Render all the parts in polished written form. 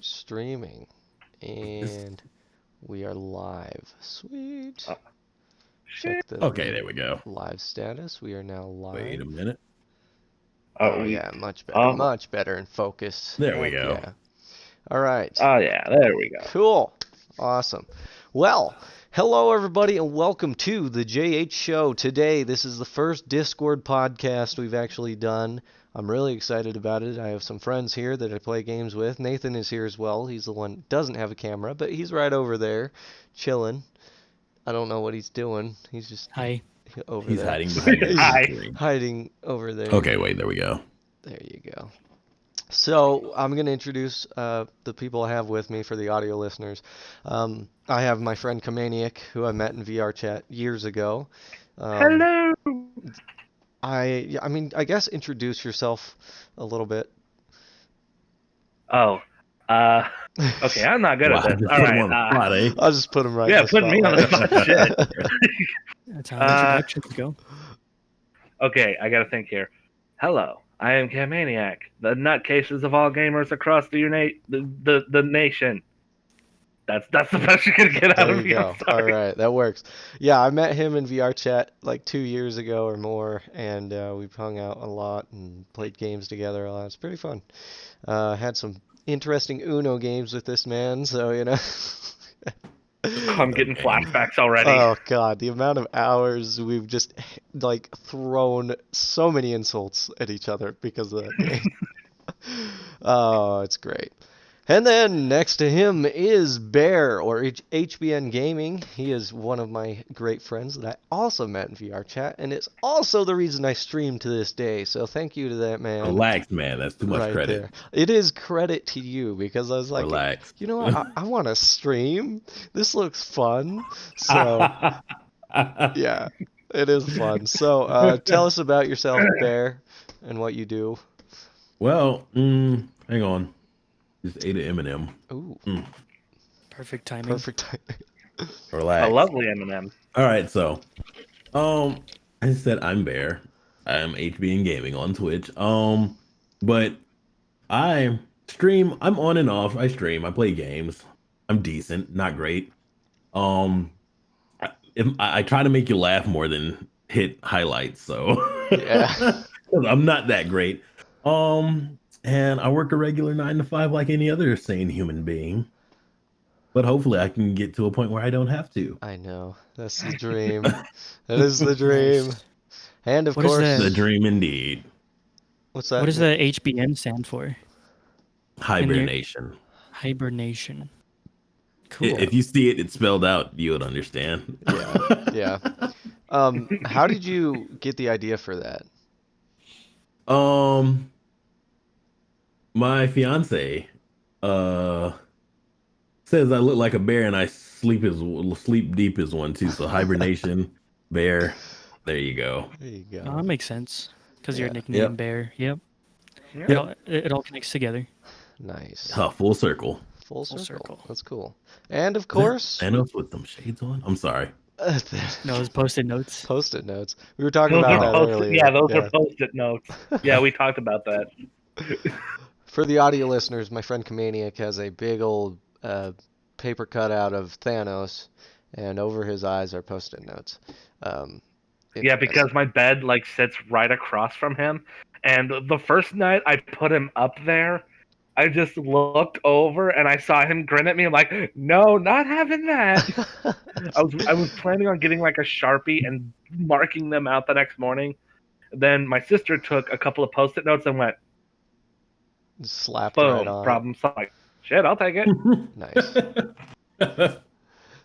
streaming, and we are live. Sweet. Check Shit. the Okay, there we go. live status. We are now Wait a live. minute. Oh yeah, much better. Much better in focus. There we Heck go. Yeah. All right. Oh yeah, there we go. Cool. Awesome. Well, hello everybody and welcome to the JH Show. Today, this is the first Discord podcast we've actually done. I'm really excited about it. I have some friends here that I play games with. Nathan is here as well. He's the one who doesn't have a camera, but he's right over there, chilling. I don't know what he's doing. He's just Hi. over He's there. hiding behind your Hi. screen. Hiding over there. Okay, wait, there we go. There you go. So I'm going to introduce the people I have with me for the audio listeners. I have my friend Kamaniac, who I met in VR chat years ago. Hello. I guess introduce yourself a little bit. Oh. Okay, I'm not good Wow, at this. just All put him on right. the spot, eh? I'll just put him right Yeah, in the put me on the spotlight. spot. Shit. That's how introductions go. Okay, I gotta think here. Hello, I am Camaniac, the nutcases of all gamers across the nation. That's the best you're gonna get out There of you me. I'm go. sorry. All right, that works. Yeah, I met him in VR chat like 2 years ago or more, and we've hung out a lot and played games together a lot. It's pretty fun. Had some interesting Uno games with this man, so you know. I'm getting flashbacks already. Oh God, the amount of hours we've just like thrown so many insults at each other because of that game. Oh, it's great. And then next to him is Bear, or HBN Gaming. He is one of my great friends that I also met in VR chat, and it's also the reason I stream to this day. So thank you to that man. Relax, man. That's too much Right credit. there. It is credit to you because I was like, Relax. you know what? I want to stream. This looks fun. So yeah, it is fun. So tell us about yourself, Bear, and what you do. Well, hang on. Just ate an M&M. Ooh, Perfect timing. perfect time. Relax. A lovely M&M. All right, so, I said I'm Bear. I'm HB Gaming on Twitch. But I stream. I'm on and off. I stream. I play games. I'm decent, not great. I try to make you laugh more than hit highlights. So Yeah. I'm not that great. And I work a regular 9 to 5 like any other sane human being. But hopefully I can get to a point where I don't have to. I know. That's the dream. That is the dream. Nice. And of What is course, that? The dream indeed. what's that? What does the HBN stand for? Hibernation. Hibernation. Cool. If you see it, it's spelled out, you would understand. Yeah. How did you get the idea for that? My fiance says I look like a bear and I sleep deep as one too. So hibernation, bear. There you go. There you go. Oh, that makes sense. Because your Yeah. nickname Yep. Bear. Yep. Yeah. It all connects together. Nice. Full circle. Full Full circle. circle. That's cool. And of course, Thanos with them shades on. I'm sorry. No, it's post-it notes. Post-it notes. We were talking Those about are that post-it, earlier. yeah, those are post-it notes. Yeah, we talked about that. For the audio listeners, my friend Kamaniac has a big old paper cutout of Thanos, and over his eyes are post-it notes. Yeah, because my bed like sits right across from him, and the first night I put him up there, I just looked over and I saw him grin at me. I'm like, no, not having that. I was planning on getting like a Sharpie and marking them out the next morning. Then my sister took a couple of post-it notes and went, slapped boom, right on. problem solved. Like, shit, I'll take it. Nice.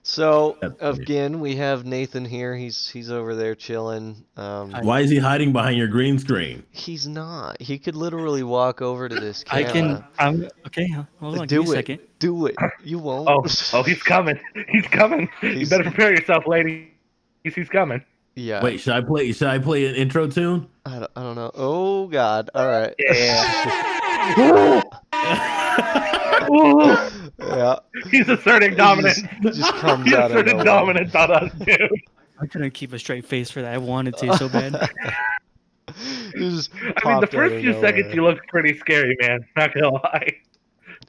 So That's funny. again, we have Nathan here. He's over there chilling. Why is he hiding behind your green screen? He's not. He could literally walk over to this I camera. can. Okay. Hold on. Do Give me a it. second. Do it. You won't. Oh, he's coming. He's coming. You He's- better prepare yourself, lady. He's coming. Yeah. Wait, should I play an intro tune? I don't know. Oh God. All right. Yeah. Ooh, Yeah. he's asserting dominance. Just comes He out of asserted nowhere. dominance on us, dude. I couldn't keep a straight face for that. I wanted to so bad. You just I mean, the popped out first of few seconds nowhere. you looked pretty scary, man. Not gonna lie.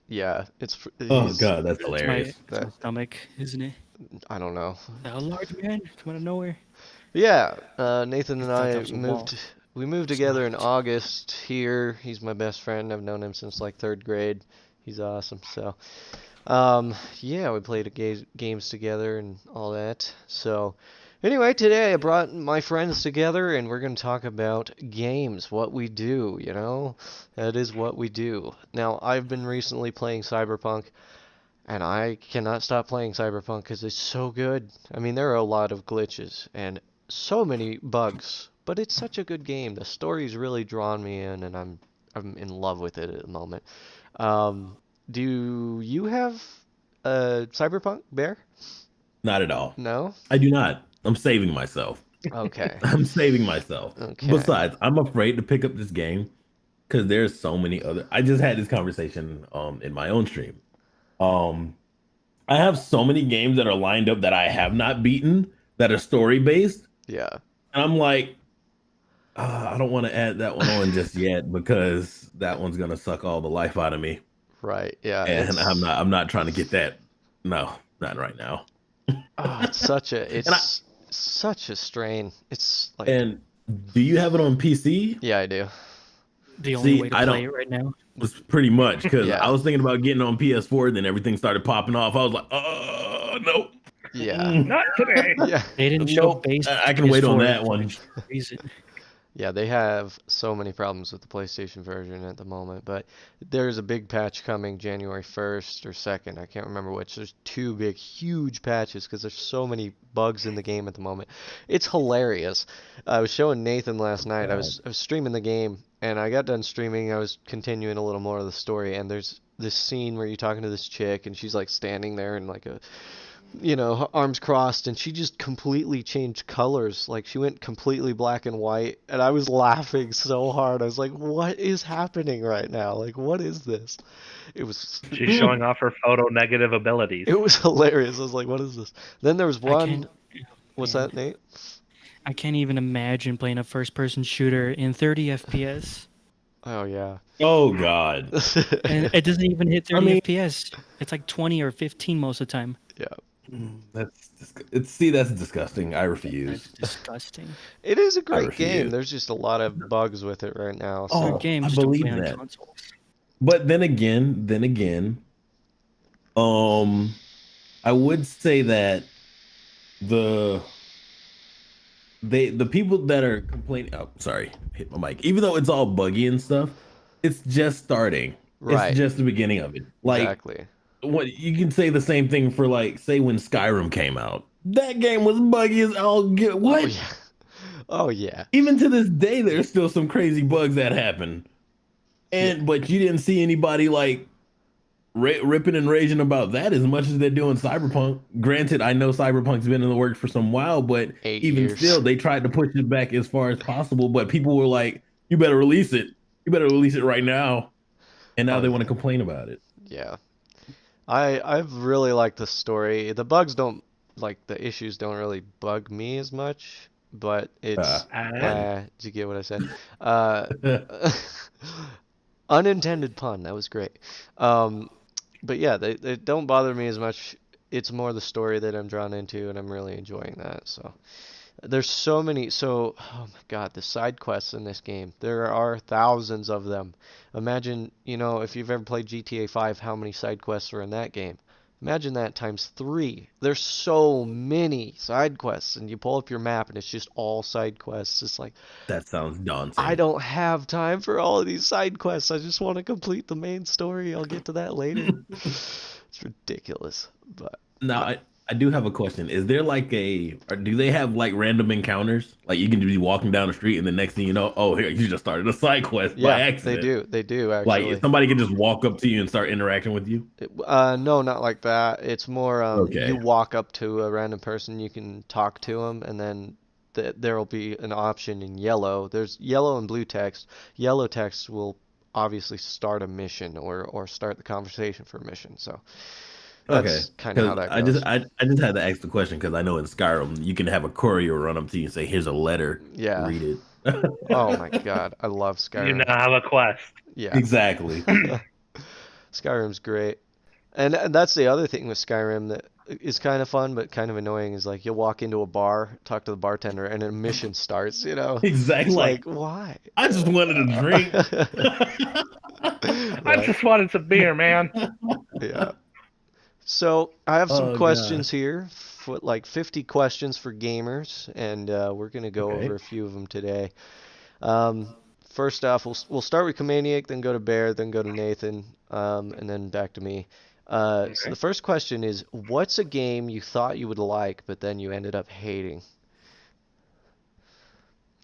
Yeah, Oh he's god, that's It's my, hilarious. it's my stomach, isn't it? I don't know. A large man come out of nowhere. Yeah, Nathan and I thought I that was a wall. moved It's together in not. August here. He's my best friend. I've known him since like third grade. He's awesome. So, yeah, we played games together and all that. So, anyway, today I brought my friends together and we're going to talk about games, what we do, you know? That is what we do. Now, I've been recently playing Cyberpunk. And I cannot stop playing Cyberpunk because it's so good. I mean, there are a lot of glitches and so many bugs, but it's such a good game. The story's really drawn me in, and I'm in love with it at the moment. Um, do you have Cyberpunk, Bear? Not at all. No? I do not. I'm saving myself. Okay. I'm saving myself. Okay. Besides, I'm afraid to pick up this game because there's so many other. I just had this conversation in my own stream. I have so many games that are lined up that I have not beaten that are story based, Yeah. and I'm like, I don't want to add that one on just yet because that one's gonna suck all the life out of me, Right. Yeah. and I'm not trying to get that. No, not right now. Oh, it's such a strain. It's like, And do you have it on PC? yeah, I do. The only See, way to I play don't- it right now. Was pretty much because Yeah. I was thinking about getting on PS4, then everything started popping off. I was like, no. Yeah. Not today. Yeah. They didn't show Nope. base. I can wait on PS4 that one. reason. Yeah, they have so many problems with the PlayStation version at the moment, but there's a big patch coming January 1st or 2nd. I can't remember which. There's two big, huge patches because there's so many bugs in the game at the moment. It's hilarious. I was showing Nathan last night. I was streaming the game, and I got done streaming. I was continuing a little more of the story, and there's this scene where you're talking to this chick, and she's like standing there in like a arms crossed, and she just completely changed colors. Like she went completely black and white, and I was laughing so hard. I was like, "What is happening right now? Like, what is this?" It was She's showing off her photo negative abilities. it was hilarious. I was like, "What is this?" Then there was I one. can't. What's man, that, Nate? I can't even imagine playing a first-person shooter in 30 FPS, Oh yeah. Oh God. and it doesn't even hit 30 mean- FPS. It's like 20 or 15 most of the time. Yeah. That's disgusting. I refuse. That's disgusting. It is a great game. refuse. There's just a lot of bugs with it right now. So Oh, Good game, I just don't believe play on that. consoles. But then again, I would say that the people that are complaining. Oh, sorry, hit my mic. Even though it's all buggy and stuff, it's just starting. Right. It's just the beginning of it. Like exactly. what you can say the same thing for like say when Skyrim came out. That game was buggy as all get. What? Oh yeah. Oh yeah. Even to this day, there's still some crazy bugs that happen. But you didn't see anybody like ripping and raging about that as much as they're doing Cyberpunk. Granted, I know Cyberpunk's been in the works for some while, but 8 even years. still, they tried to push it back as far as possible. But people were like, "You better release it. You better release it right now." And now Oh, they yeah. want to complain about it. Yeah. I've really liked the story. The bugs don't like the issues don't really bug me as much, but it's did you get what I said? Unintended pun. That was great. But yeah, they don't bother me as much. It's more the story that I'm drawn into, and I'm really enjoying that. So there's so many. So oh my God, the side quests in this game. There are thousands of them. Imagine, if you've ever played GTA 5, how many side quests are in that game. Imagine that times 3. There's so many side quests, and you pull up your map, and it's just all side quests. It's like, That sounds daunting. I don't have time for all of these side quests. I just want to complete the main story. I'll get to that later. It's ridiculous, but Now, I do have a question. Is there like or do they have like random encounters? Like you can be walking down the street and the next thing you know, oh, here, you just started a side quest by yeah, accident. they do actually. Like somebody can just walk up to you and start interacting with you. No, not like that. It's more Okay. you walk up to a random person, you can talk to them, and then there'll be an option in yellow. There's yellow and blue text. Yellow text will obviously start a mission or start the conversation for a mission. So that's kind of how that goes. I just had to ask the question because I know in Skyrim you can have a courier run up to you and say, "Here's a letter. Yeah. Read it." Oh my God, I love Skyrim. You now have a quest. Yeah. Exactly. Skyrim's great. And that's the other thing with Skyrim that is kind of fun but kind of annoying is like you'll walk into a bar, talk to the bartender, and a mission starts, you know? Exactly. It's Like, like, why? I just wanted a drink. I Right. just wanted some beer, man. Yeah. So I have some Oh, questions here, for like 50 questions for gamers, and we're gonna go Okay. over a few of them today. Um, First off, we'll start with Comaniac, then go to Bear, then go to Nathan, and then back to me. So Okay. the first question is, what's a game you thought you would like, but then you ended up hating?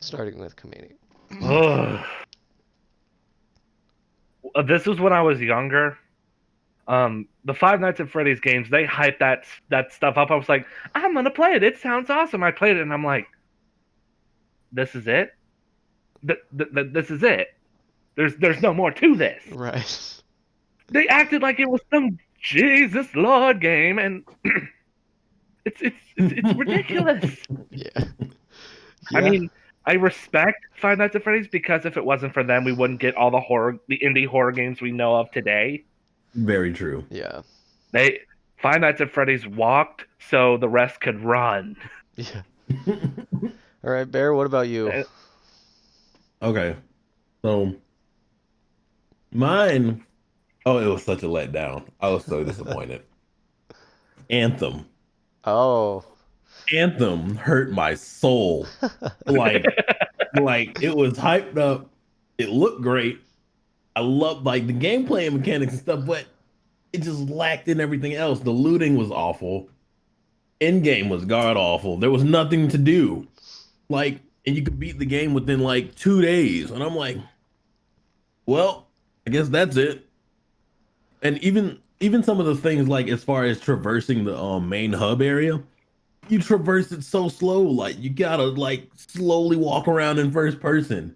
Starting with Comaniac. Ugh. This was when I was younger. The Five Nights at Freddy's games, they hyped that stuff up. I was like, I'm gonna play it. It sounds awesome. I played it, and I'm like, this is it. This is it. There's no more to this. Right. They acted like it was some Jesus Lord game, and it's ridiculous. Yeah. I Yeah. mean, I respect Five Nights at Freddy's because if it wasn't for them, we wouldn't get all the indie horror games we know of today. Very true. Yeah. They Five Nights at Freddy's walked so the rest could run. Yeah. All right, Bear, what about you? Okay. So mine, oh, it was such a letdown. I was so disappointed. Anthem. Oh. Anthem hurt my soul. Like, like it was hyped up. It looked great. I loved like the gameplay and mechanics and stuff, but it just lacked in everything else. The looting was awful. In game was god awful. There was nothing to do. Like, and you could beat the game within like 2 days. And I'm like, well, I guess that's it. And even some of the things like as far as traversing the main hub area, you traverse it so slow. Like you gotta like slowly walk around in first person.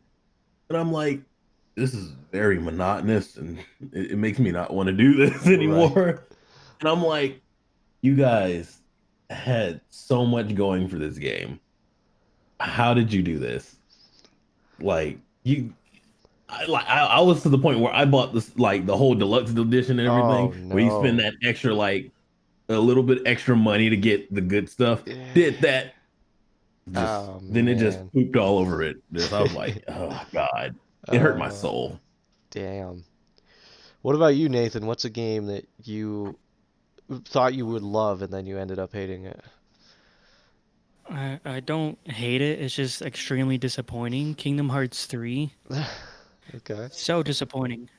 And I'm like, this is very monotonous and it makes me not want to do this anymore. And I'm like, you guys had so much going for this game. How did you do this? Like I was to the point where I bought this like the whole deluxe edition and everything, Oh, where you spend no. that extra like a little bit extra money to get the good stuff. Yeah. Did that. Just, Oh, then it just man. pooped all over it. Just, I was like, oh god, it hurt my Uh, soul. Damn. What about you, Nathan? What's a game that you thought you would love and then you ended up hating it? I don't hate it. It's just extremely disappointing. Kingdom Hearts 3, Okay. so disappointing.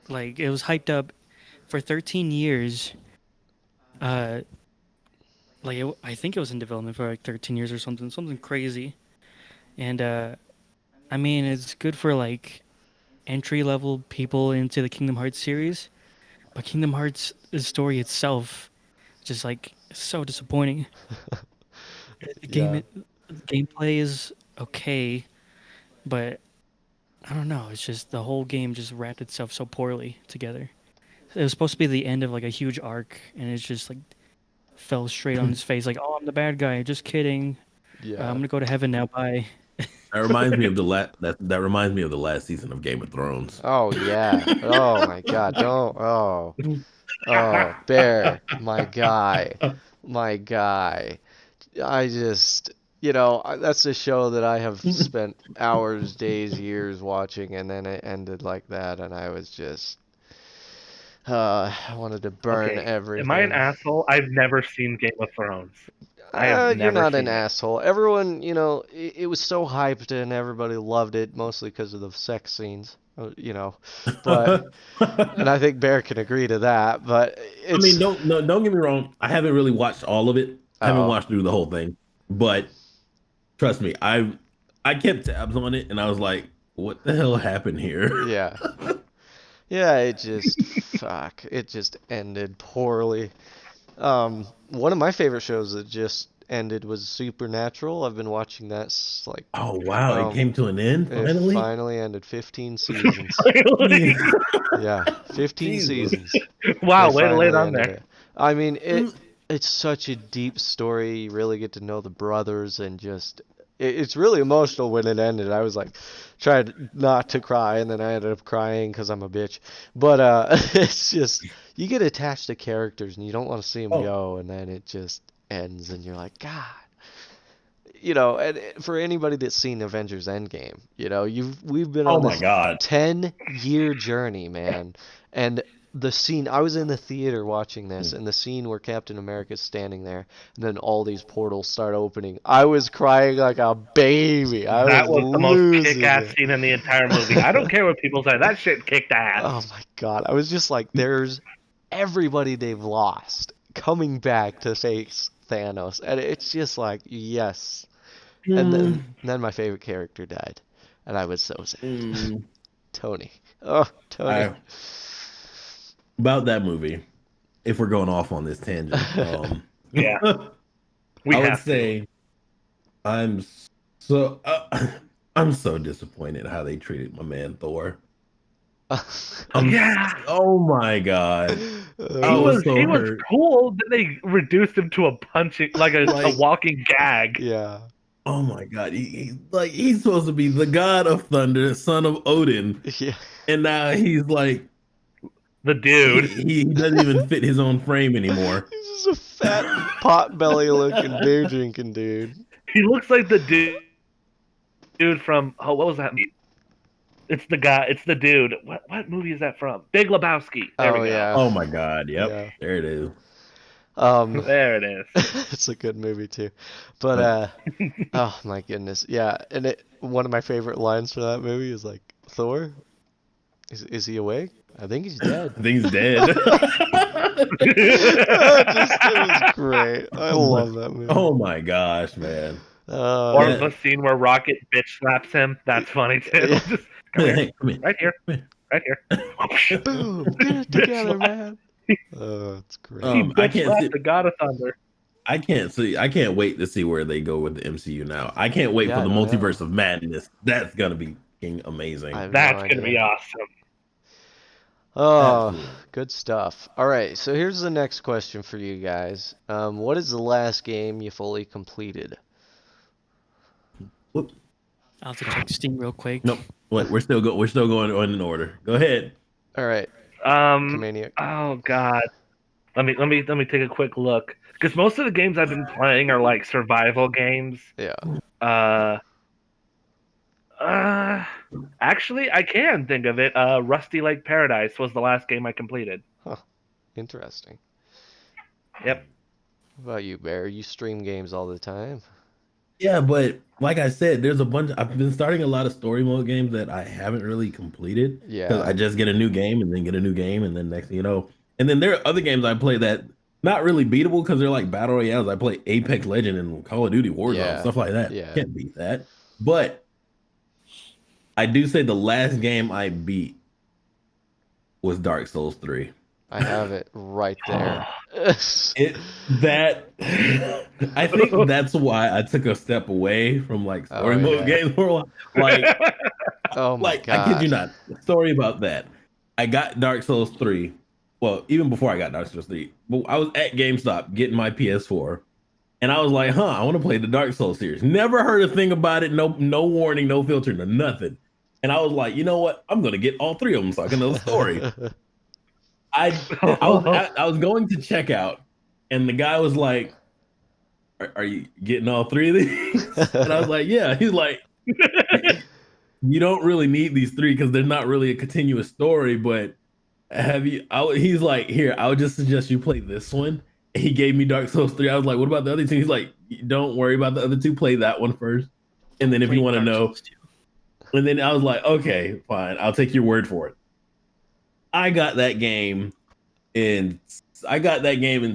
Like it was hyped up for 13 years. Uh, I think it was in development for like 13 years or something crazy. And I mean, it's good for like entry level people into the Kingdom Hearts series, but Kingdom Hearts the story itself, just like so disappointing. The Yeah. gameplay is okay, but I don't know. It's just the whole game just wrapped itself so poorly together. It was supposed to be the end of like a huge arc, and it's just like fell straight on his face. Like, oh, I'm the bad guy. Just kidding. Yeah. I'm gonna go to heaven now. Bye. That reminds me of the that reminds me of the last season of Game of Thrones. Oh, yeah. Oh, my God. Don't. Oh. Oh, Bear. My guy. My guy. I just, that's a show that I have spent hours, days, years watching, and then it ended like that, and I was just, I wanted to burn Okay, everything. am I an asshole? I've never seen Game of Thrones. I have You're never not an seen it. asshole. Everyone, it was so hyped and everybody loved it, mostly because of the sex scenes, but, and I think Bear can agree to that, but I mean, it's, don't get me wrong. I haven't really watched all of it. I haven't oh, watched through the whole thing, but trust me, I kept tabs on it, and I was like, what the hell happened here? yeah. Yeah, it just ended poorly. One of my favorite shows that just ended was Supernatural. I've been watching that like Oh wow, it came to an end it finally. finally ended 15 seasons. Yeah, 15 Jesus. seasons. Wow, They way to lay it finally on ended there. it. I mean, it's such a deep story. You really get to know the brothers and just it's really emotional when it ended. I was like, tried not to cry, and then I ended up crying because I'm a bitch. But it's just you get attached to characters, and you don't want to see them Oh, go, and then it just ends, and you're like, God. You know, and for anybody that's seen Avengers Endgame, you know, we've been oh on my this God. 10-year journey, man. And the scene, I was in the theater watching this, Mm. and the scene where Captain America's standing there, and then all these portals start opening. I was crying like a baby. I That was was the most losing kick-ass it. scene in the entire movie. I don't care what people say. That shit kicked Oh ass. my God. I was just like, there's everybody they've lost coming back to face Thanos. And it's just like, yes. And Mm, then my favorite character died, and I was so sad. mm, Tony. Oh, Tony. I about that movie. If we're going off on this tangent, Yeah, we I would have to. say I'm so I'm so disappointed how they treated my man Thor. Yeah. Oh my God. I He was was so he was hurt. cool. Then they reduced him to a punching, like a Like, walking gag. Yeah. oh my God. Like he's supposed to be the god of thunder, son of Odin, Yeah. and now he's like The dude. he doesn't even fit his own frame anymore. He's just a fat pot belly looking beer drinking dude. He looks like the dude from what was that? It's the guy. It's the dude. What movie is that from? Big Lebowski. There Oh we go. yeah. Oh my God. Yep. Yeah. There it is. There it is. It's a good movie too. But oh my goodness. Yeah, and one of my favorite lines for that movie is like, Thor? Is he awake? I think he's dead. I think he's dead. It was great. I love that movie. Oh my gosh, man. Or Yeah. the scene where Rocket bitch slaps him. That's funny too. Yeah. Just come here, Hey, come here. right here, right here. Boom! Get it together, man. Oh, it's great. He I bitch can't slapped see- the God of Thunder. I can't wait to see where they go with the MCU now. I can't wait Yeah, for I the don't know. multiverse of madness. That's gonna be fucking amazing. I have That's no gonna be idea. awesome. Oh, Absolutely. good stuff. All right, so here's the next question for you guys. What is the last game you fully completed? Whoop. I'll have to check Steam real quick. Nope. Wait, we're still going on in order. Go ahead. All right, Um. Maniac. Oh God. Let me take a quick look, because most of the games I've been playing are like survival games. Yeah. Actually, I can think of it. Rusty Lake Paradise was the last game I completed. Interesting. Yep. What about you, Bear? You stream games all the time. Yeah, but like I said, there's a bunch. I've been starting a lot of story mode games that I haven't really completed. Because Yeah. I just get a new game and then get a new game and then next thing you know. And then there are other games I play that not really beatable because they're like battle royales. I play Apex Legend and Call of Duty Warzone, Yeah. stuff like that. Yeah. Can't beat that. But I do say the last game I beat was Dark Souls 3. I have it right there. I think that's why I took a step away from like story Oh, mode yeah. games. Like, Oh my like I kid you gosh. not. Story about that. I got Dark Souls 3. Well, even before I got Dark Souls 3, but I was at GameStop getting my PS4, and I was like, I want to play the Dark Souls series. Never heard a thing about it. No warning, no filter, no nothing. And I was like, you know what? I'm gonna get all three of them so I can know the story. I was going to check out, and the guy was like, are you getting all three of these? And I was like, yeah. He's like, you don't really need these three because they're not really a continuous story, but he's like, here, I would just suggest you play this one. And he gave me Dark Souls 3. I was like, what about the other two? He's like, don't worry about the other two, play that one first. And then if you want to know, and then I was like, okay, fine, I'll take your word for it. I got that game in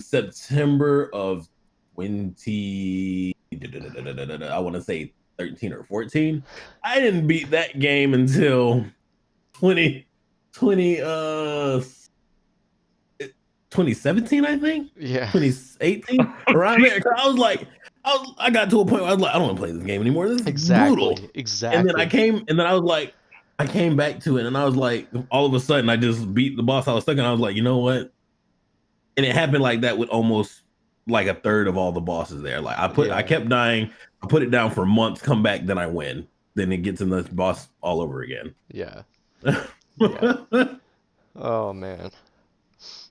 September of 20, I want to say 13 or 14. I didn't beat that game until 2017, I think. Yeah. 2018, around there. 'Cause I got to a point where I was like, I don't want to play this game anymore. This is Exactly. brutal. Exactly. And then I came back to it, and I was like, all of a sudden, I just beat the boss I was stuck in. I was like, you know what? And it happened like that with almost like a third of all the bosses there. Like I Yeah. kept dying. I put it down for months, come back, then I win. Then it gets in the boss all over again. Yeah. Yeah. Oh man.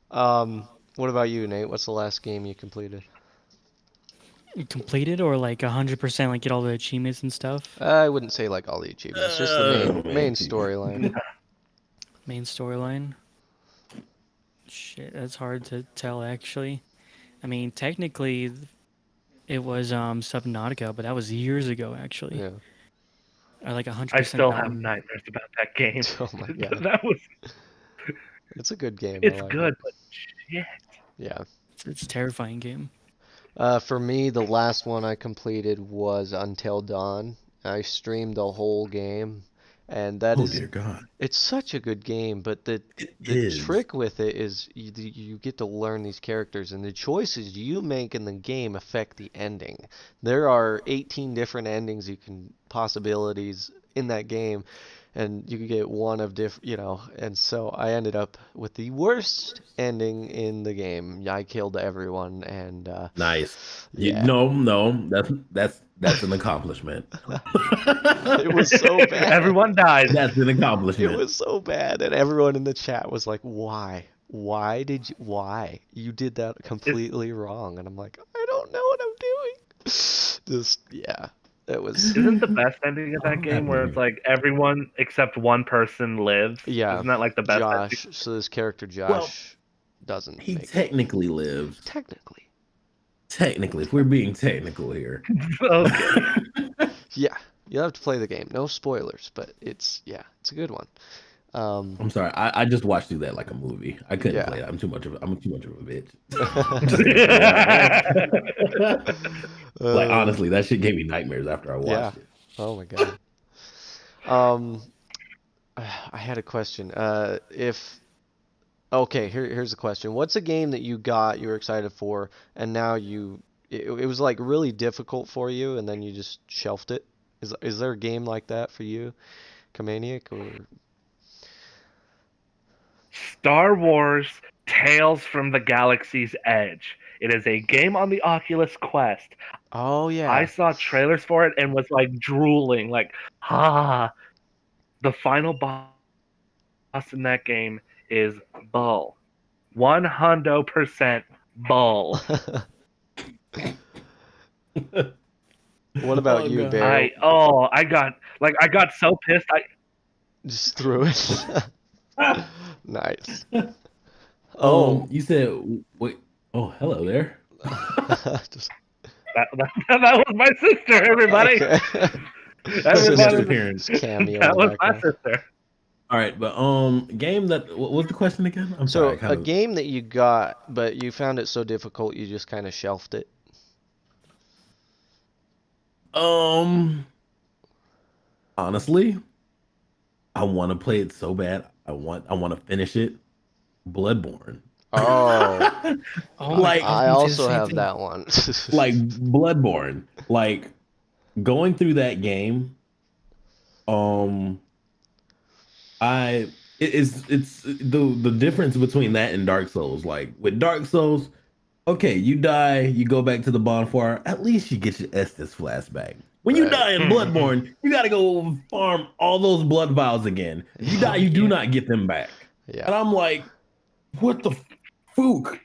What about you, Nate? What's the last game you completed? Completed or like 100%, like get all the achievements and stuff. I wouldn't say like all the achievements, just the main man. storyline. Main storyline. Shit, that's hard to tell actually. I mean, technically, it was Subnautica, but that was years ago actually. Yeah. I like 100%. I still have nightmares about that game. Oh my god. That was. It's a good game. It's I like good, it. but shit. Yeah. It's a terrifying game. For me, the last one I completed was Until Dawn. I streamed the whole game, and that Oh is dear God. it's such a good game, but the is. trick with it is you get to learn these characters, and the choices you make in the game affect the ending. There are 18 different endings you can possibilities in that game, and you can get one of and so I ended up with the worst ending in the game. I killed everyone, and Nice. yeah. No, that's an accomplishment. It was so bad. Everyone died. That's an It accomplishment. was so bad, and everyone in the chat was like, "Why? Why? You did that completely wrong." And I'm like, "I don't know what I'm doing." Just yeah, it was Isn't the best ending of that game where it's like everyone except one person lives? yeah. Isn't that like the best ending? Josh. So this character Josh Well, doesn't He make it. technically lives. Technically. Technically, if we're being technical here. Okay. Yeah, you have to play the game. No spoilers, but it's a good one. I'm sorry. I just watched through that like a movie. I couldn't Yeah. play it. I'm too much of a bitch. Like honestly, that shit gave me nightmares after I watched it. Oh my god. I had a question. Here's the question. What's a game that you were excited for, and now it was like really difficult for you, and then you just shelved it? Is there a game like that for you, Kamaniac, or? Star Wars Tales from the Galaxy's Edge. It is a game on the Oculus Quest. Oh yeah. I saw trailers for it and was like drooling, like, the final boss in that game is Bull. 100% Bull. What about Oh, you, God. Bear? I got so pissed. Just threw it. Nice. Oh, You said wait. Oh, hello there. just That was my sister, everybody. okay. Everybody, appearance. Just cameo in that the was my background. sister. All right, but game that what was the question again? I'm So sorry. a game that you got, but you found it so difficult you just kind of shelved it. Honestly, I want to play it so bad. I want to finish it. Bloodborne. Oh, Oh, Like, I was gonna say the also same have thing. that one. Like Bloodborne. Like going through that game. It's the difference between that and Dark Souls. Like with Dark Souls, okay, you die, you go back to the bonfire. At least you get your Estus flashback. When you Right. die in Bloodborne, you gotta go farm all those blood vials again. If you die, you do not get them back. And Yeah. I'm like, what the fook?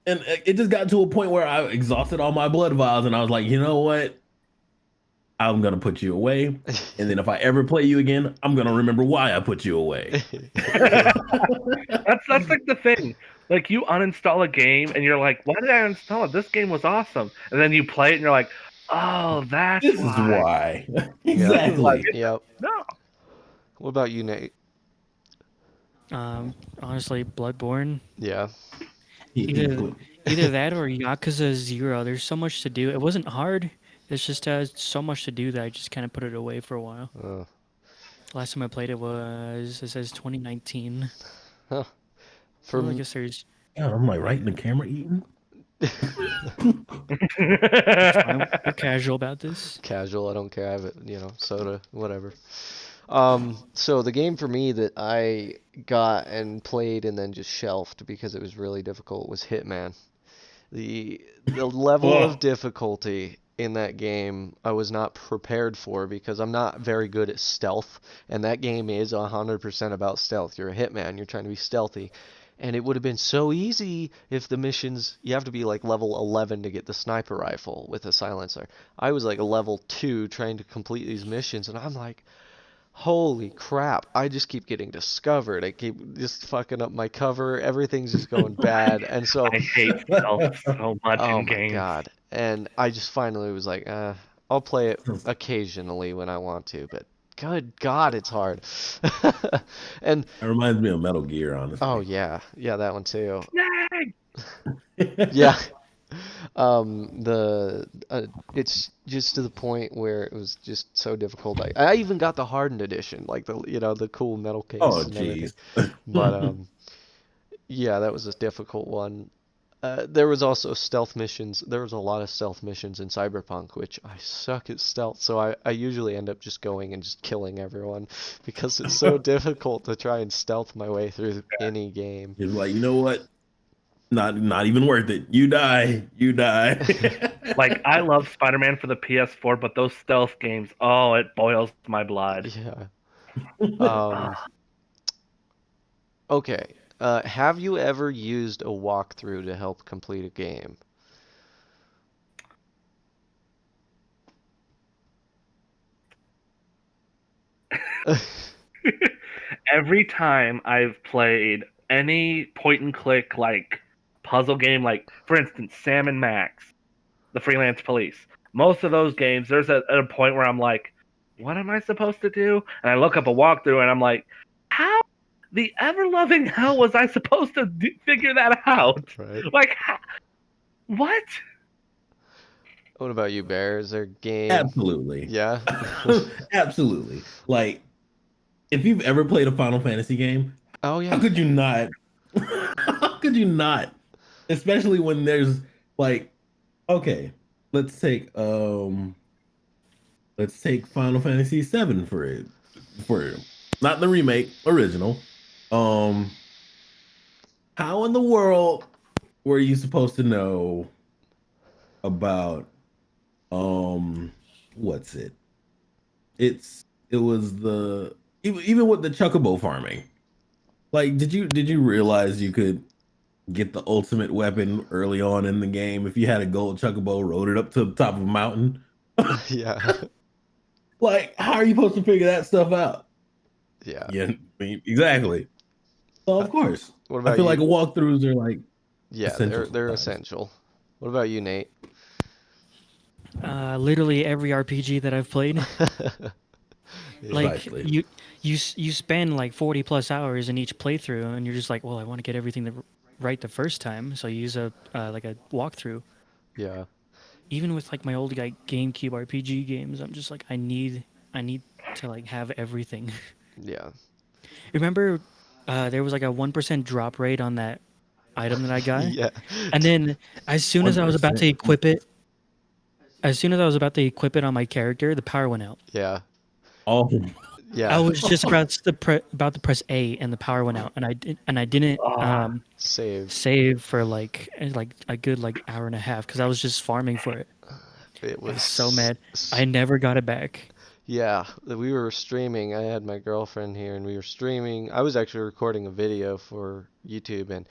And it just got to a point where I exhausted all my blood vials, and I was like, you know what? I'm gonna put you away, and then if I ever play you again, I'm gonna remember why I put you away. That's like the thing. Like you uninstall a game and you're like, why did I uninstall it? This game was awesome. And then you play it and you're like, oh, that's This is why. why. Exactly. Yep. No. What about you, Nate? Honestly, Bloodborne. Yeah. Either that or Yakuza 0. There's so much to do. It wasn't hard. It's just so much to do that I just kind of put it away for a while. Last time I played it says 2019. Huh. Well, I guess there's. Yeah, I'm like right in the camera eating. We're casual about this. Casual, I don't care. I have it, soda, whatever. So the game for me that I got and played and then just shelved because it was really difficult was Hitman. The level Oh. of difficulty in that game I was not prepared for because I'm not very good at stealth, and that game is 100% about stealth. You're a hitman, you're trying to be stealthy. And it would have been so easy if the missions, you have to be like level 11 to get the sniper rifle with a silencer. I was like a level 2 trying to complete these missions, and I'm like, holy crap, I just keep getting discovered. I keep just fucking up my cover. Everything's just going bad. And so, I hate stealth so much oh in my games. God. And I just finally was like, I'll play it occasionally when I want to, but good God, it's hard. And It reminds me of Metal Gear, honestly. oh yeah, that one too. Yay! Yeah. It's just to the point where it was just so difficult. I even got the hardened edition, like the cool metal case Oh, and everything. jeez. But yeah, that was a difficult one. There was also stealth missions. There was a lot of stealth missions in Cyberpunk, which I suck at stealth, so I usually end up just going and just killing everyone because it's so difficult to try and stealth my way through any game. You're like, you know what? Not even worth it. You die. Like, I love Spider-Man for the PS4, but those stealth games, oh, it boils my blood. Yeah. Okay. Have you ever used a walkthrough to help complete a game? Every time I've played any point and click like puzzle game, like for instance Sam and Max, the Freelance Police, most of those games there's a point where I'm like, what am I supposed to do? And I look up a walkthrough and I'm like, how the ever loving hell was I supposed to figure that out? Right. Like, what? What about you, Bear? Is there a game? Absolutely. Yeah. Absolutely. Like, if you've ever played a Final Fantasy game, Oh how yeah. could you not? How could you not? Especially when there's like, okay, let's take Final Fantasy VII for not the remake, original. How in the world were you supposed to know about what's it? It was the even with the chocobo farming. Like, did you realize you could get the ultimate weapon early on in the game if you had a gold chocobo, rode it up to the top of a mountain? Yeah. Like, how are you supposed to figure that stuff out? Yeah. Yeah, I mean, exactly. So of course, What I about feel you? like walkthroughs are like Yeah, essential they're sometimes. essential. What about you, Nate? Literally every RPG that I've played. Like Precisely. you spend like 40 plus hours in each playthrough, and you're just like, well, I want to get everything right the first time, so you use a like a walkthrough. Yeah. Even with like my old like GameCube RPG games, I'm just like, I need to like have everything. Yeah. Remember, there was like a 1% drop rate on that item that I got, Yeah. and then as soon as I was about to 1%. equip it, on my character, the power went out. Yeah. Oh, Yeah. I was just about to press A, and the power went out, and I didn't Save. save for like a good like hour and a half because I was just farming for it. It I was was so mad. I never got it back. Yeah, we were streaming. I had my girlfriend here and we were streaming. I was actually recording a video for YouTube and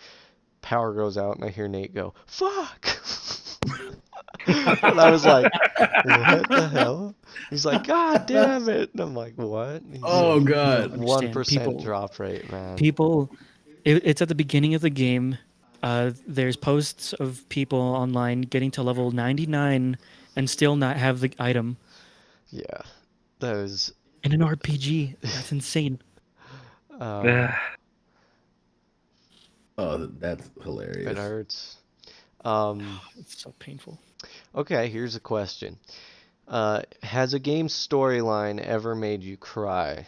power goes out and I hear Nate go, "Fuck." And I was like, "What the hell?" He's like, "God damn it." And I'm like, "What?" He's oh like, God. Understand, 1% people- drop rate, man. People, it's at the beginning of the game. There's posts of people online getting to level 99 and still not have the item Yeah. That was in an RPG. That's insane. um Oh, that's it hilarious. hurts. It's so painful. Okay, here's a question. Has a game's storyline ever made you cry?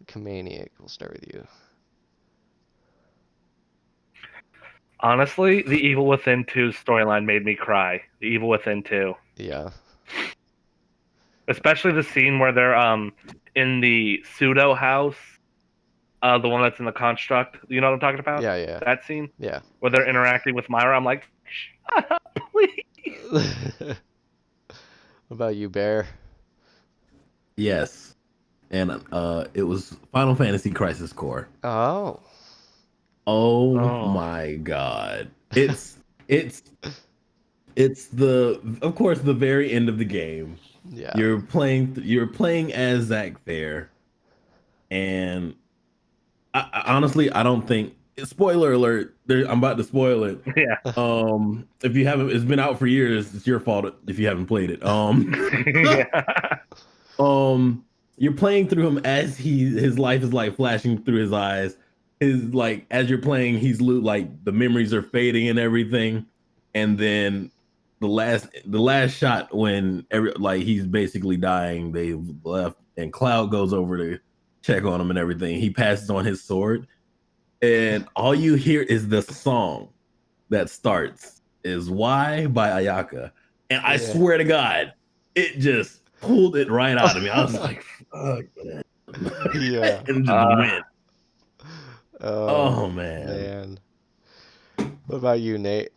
Kamaniac, we'll start with you. Honestly, the Evil Within 2 storyline made me cry. The Evil Within 2. Yeah. Especially the scene where they're in the pseudo house The one that's in the construct. You know what I'm talking about? Yeah, yeah, That scene yeah. where they're interacting with Myra. I'm like, shut up, please. What about you, Bear? Yes, and it was Final Fantasy Crisis Core. Oh. Oh Oh, my god. It's it's the of course the very end of the game. Yeah. You're playing as Zack Fair, and honestly I don't think spoiler alert, I'm about to spoil it. yeah. If you haven't, it's been out for years, it's your fault if you haven't played it. Yeah. Um, you're playing through him as his life is like flashing through his eyes. His like as you're playing, like the memories are fading and everything. And then the last shot when he's basically dying, they left and Cloud goes over to check on him and everything. He passes on his sword, and all you hear is the song that starts is "Why" by Ayaka. And I Yeah. swear to God, it just pulled it right out of me. I was like, fuck, man. Yeah. And just went. Oh, Oh man. man. What about you, Nate?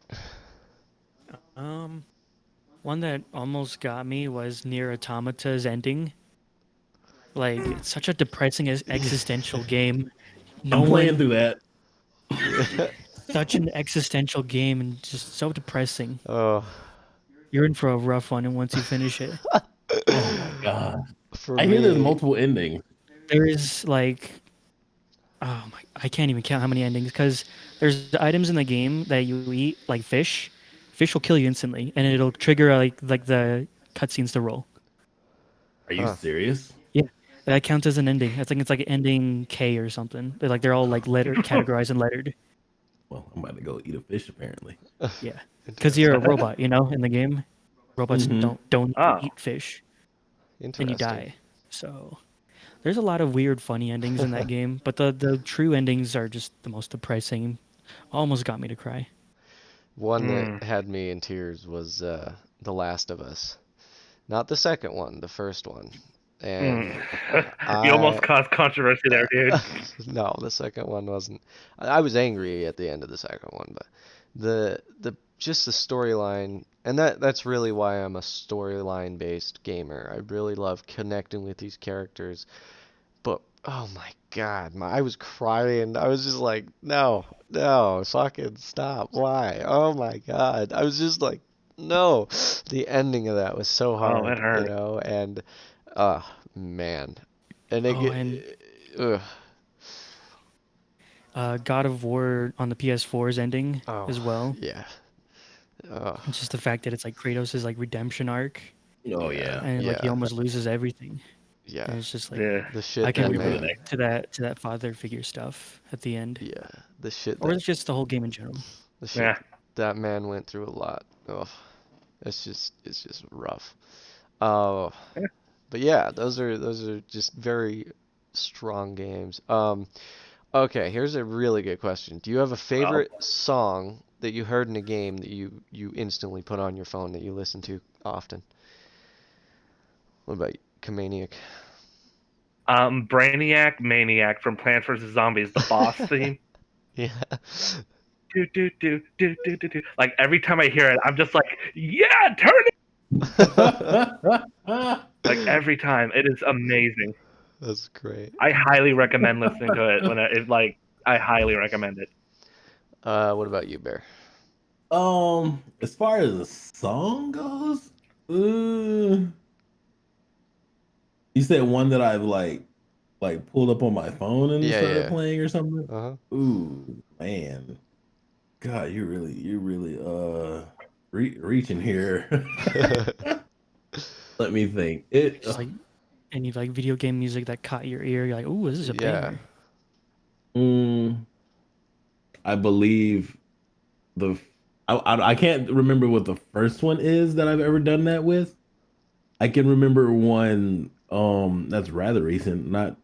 One that almost got me was Near Automata's ending. Like, it's such a depressing existential game. No I'm playing one, through that. such an existential game and just so depressing. Oh, You're in for a rough one, and once you finish it, Oh my god. for I hear there's me, multiple endings. there is like, oh my, I can't even count how many endings because there's items in the game that you eat, like fish. Fish will kill you instantly, and it'll trigger like the cutscenes to roll. Are you Huh. serious? Yeah, that counts as an ending. I think it's like ending K or something. They're all like lettered, categorized and lettered. Well, I'm about to go eat a fish apparently. Yeah, because you're a robot, in the game. Robots Mhm. don't Oh. eat fish, and Interesting. you die. So there's a lot of weird, funny endings in that game, but the true endings are just the most depressing. Almost got me to cry. One that Mm. had me in tears was The Last of Us. Not the second one, the first one. And You almost I caused controversy there, dude. no, the second one wasn't. I was angry at the end of the second one, but the just the storyline, and that's really why I'm a storyline based gamer. I really love connecting with these characters. But oh my God, I was crying. I was just like, no, no, fucking stop. Why? Oh my God. I was just like, no. The ending of that was so Oh, it hard, hurt. and man. And Oh, and ugh. God of War on the PS4's ending Oh, as well. yeah. Oh, And just the fact that it's like Kratos' like redemption arc, Oh yeah. yeah. and like he Yeah. almost loses everything. Yeah. And it's just like Yeah. The I shit can that wait for the man. relate to that father figure stuff at the end, Yeah. The shit or that it's just the whole game in general. the shit Yeah. that man went through a lot. Oh, it's just rough. Oh, Yeah. but yeah, those are just very strong games. Okay, here's a really good question. Do you have a favorite song that you heard in a game that you instantly put on your phone that you listen to often? What about you, Kamaniac? Brainiac Maniac from Plants vs. Zombies, the boss theme. Yeah. Do, do, do, do, do, do, do. Like every time I hear it, I'm just like, yeah, turn it. Like every time, it is amazing. That's great. I highly recommend listening to it I highly recommend it. What about you, Bear? As far as the song goes, you said one that I've like pulled up on my phone and Yeah, started yeah. playing or something. Uh-huh. Ooh, man. God, you're really reaching here. Let me think. Just like any like video game music that caught your ear, you're like, "Ooh, this is a Yeah. banger." I believe I can't remember what the first one is that I've ever done that with. I can remember one that's rather recent, not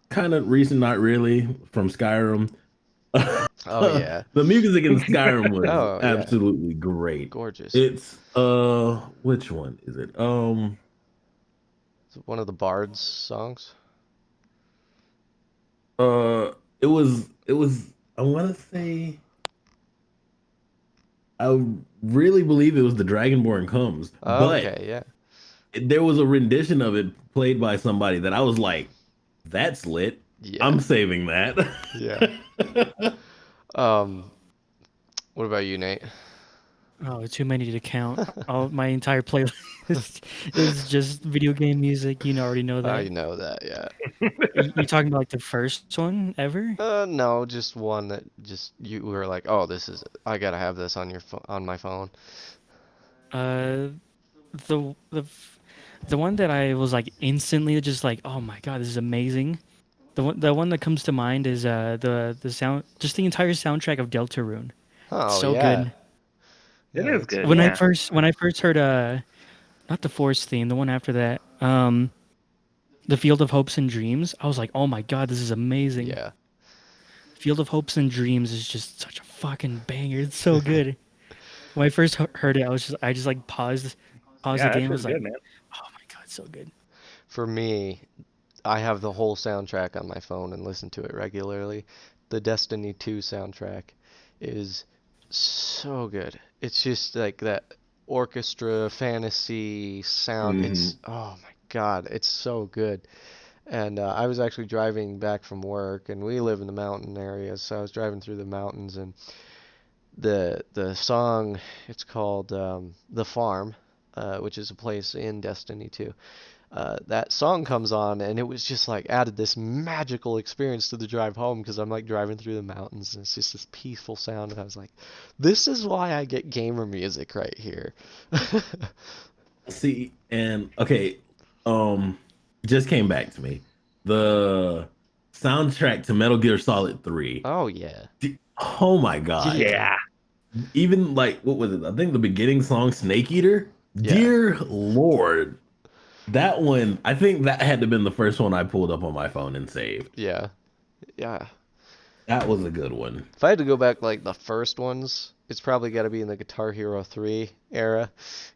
kind of recent, not really, from Skyrim. Oh yeah. The music in Skyrim was Oh yeah. absolutely great. Gorgeous. It's which one is it? Is it one of the Bard's songs? Uh it was I want to say I really believe it was the Dragonborn Comes, but Okay, yeah. there was a rendition of it played by somebody that I was like, that's lit. Yeah. I'm saving that. Yeah. What about you, Nate? Oh, too many to count. All my entire playlist is just video game music. You already know I that. know that, yeah. You talking about like the first one ever? No, just one that just you were like, oh, I gotta have this on on my phone. Uh, the one that I was like instantly just like, oh my god, this is amazing. The one that comes to mind is the sound, just the entire soundtrack of Deltarune. Oh, So yeah. good. It Yeah, is that's good. When yeah. I first heard not the Forest theme, the one after that, the Field of Hopes and Dreams, I was like, oh my god, this is amazing. Yeah. Field of Hopes and Dreams is just such a fucking banger. It's so good. When I first heard it, I just like paused Yeah, the that game. shit's Was like, good, man. oh my god, so good. For me, I have the whole soundtrack on my phone and listen to it regularly. The Destiny 2 soundtrack is so good. It's just like that orchestra fantasy sound. It's oh my god, it's so good. And I was actually driving back from work, and we live in the mountain area, so I was driving through the mountains, and the song, it's called The Farm, which is a place in Destiny 2. That song comes on, and it was just like added this magical experience to the drive home because I'm like driving through the mountains, and it's just this peaceful sound, and I was like, this is why I get gamer music right here. See, and okay, just came back to me. The soundtrack to Metal Gear Solid 3. Oh yeah. Oh my god. Yeah. Even like what was it? I think the beginning song Snake Eater. Yeah. Dear Lord. That one, I think that had to have been the first one I pulled up on my phone and saved. Yeah. Yeah. That was a good one. If I had to go back like the first ones, it's probably got to be in the Guitar Hero 3 era,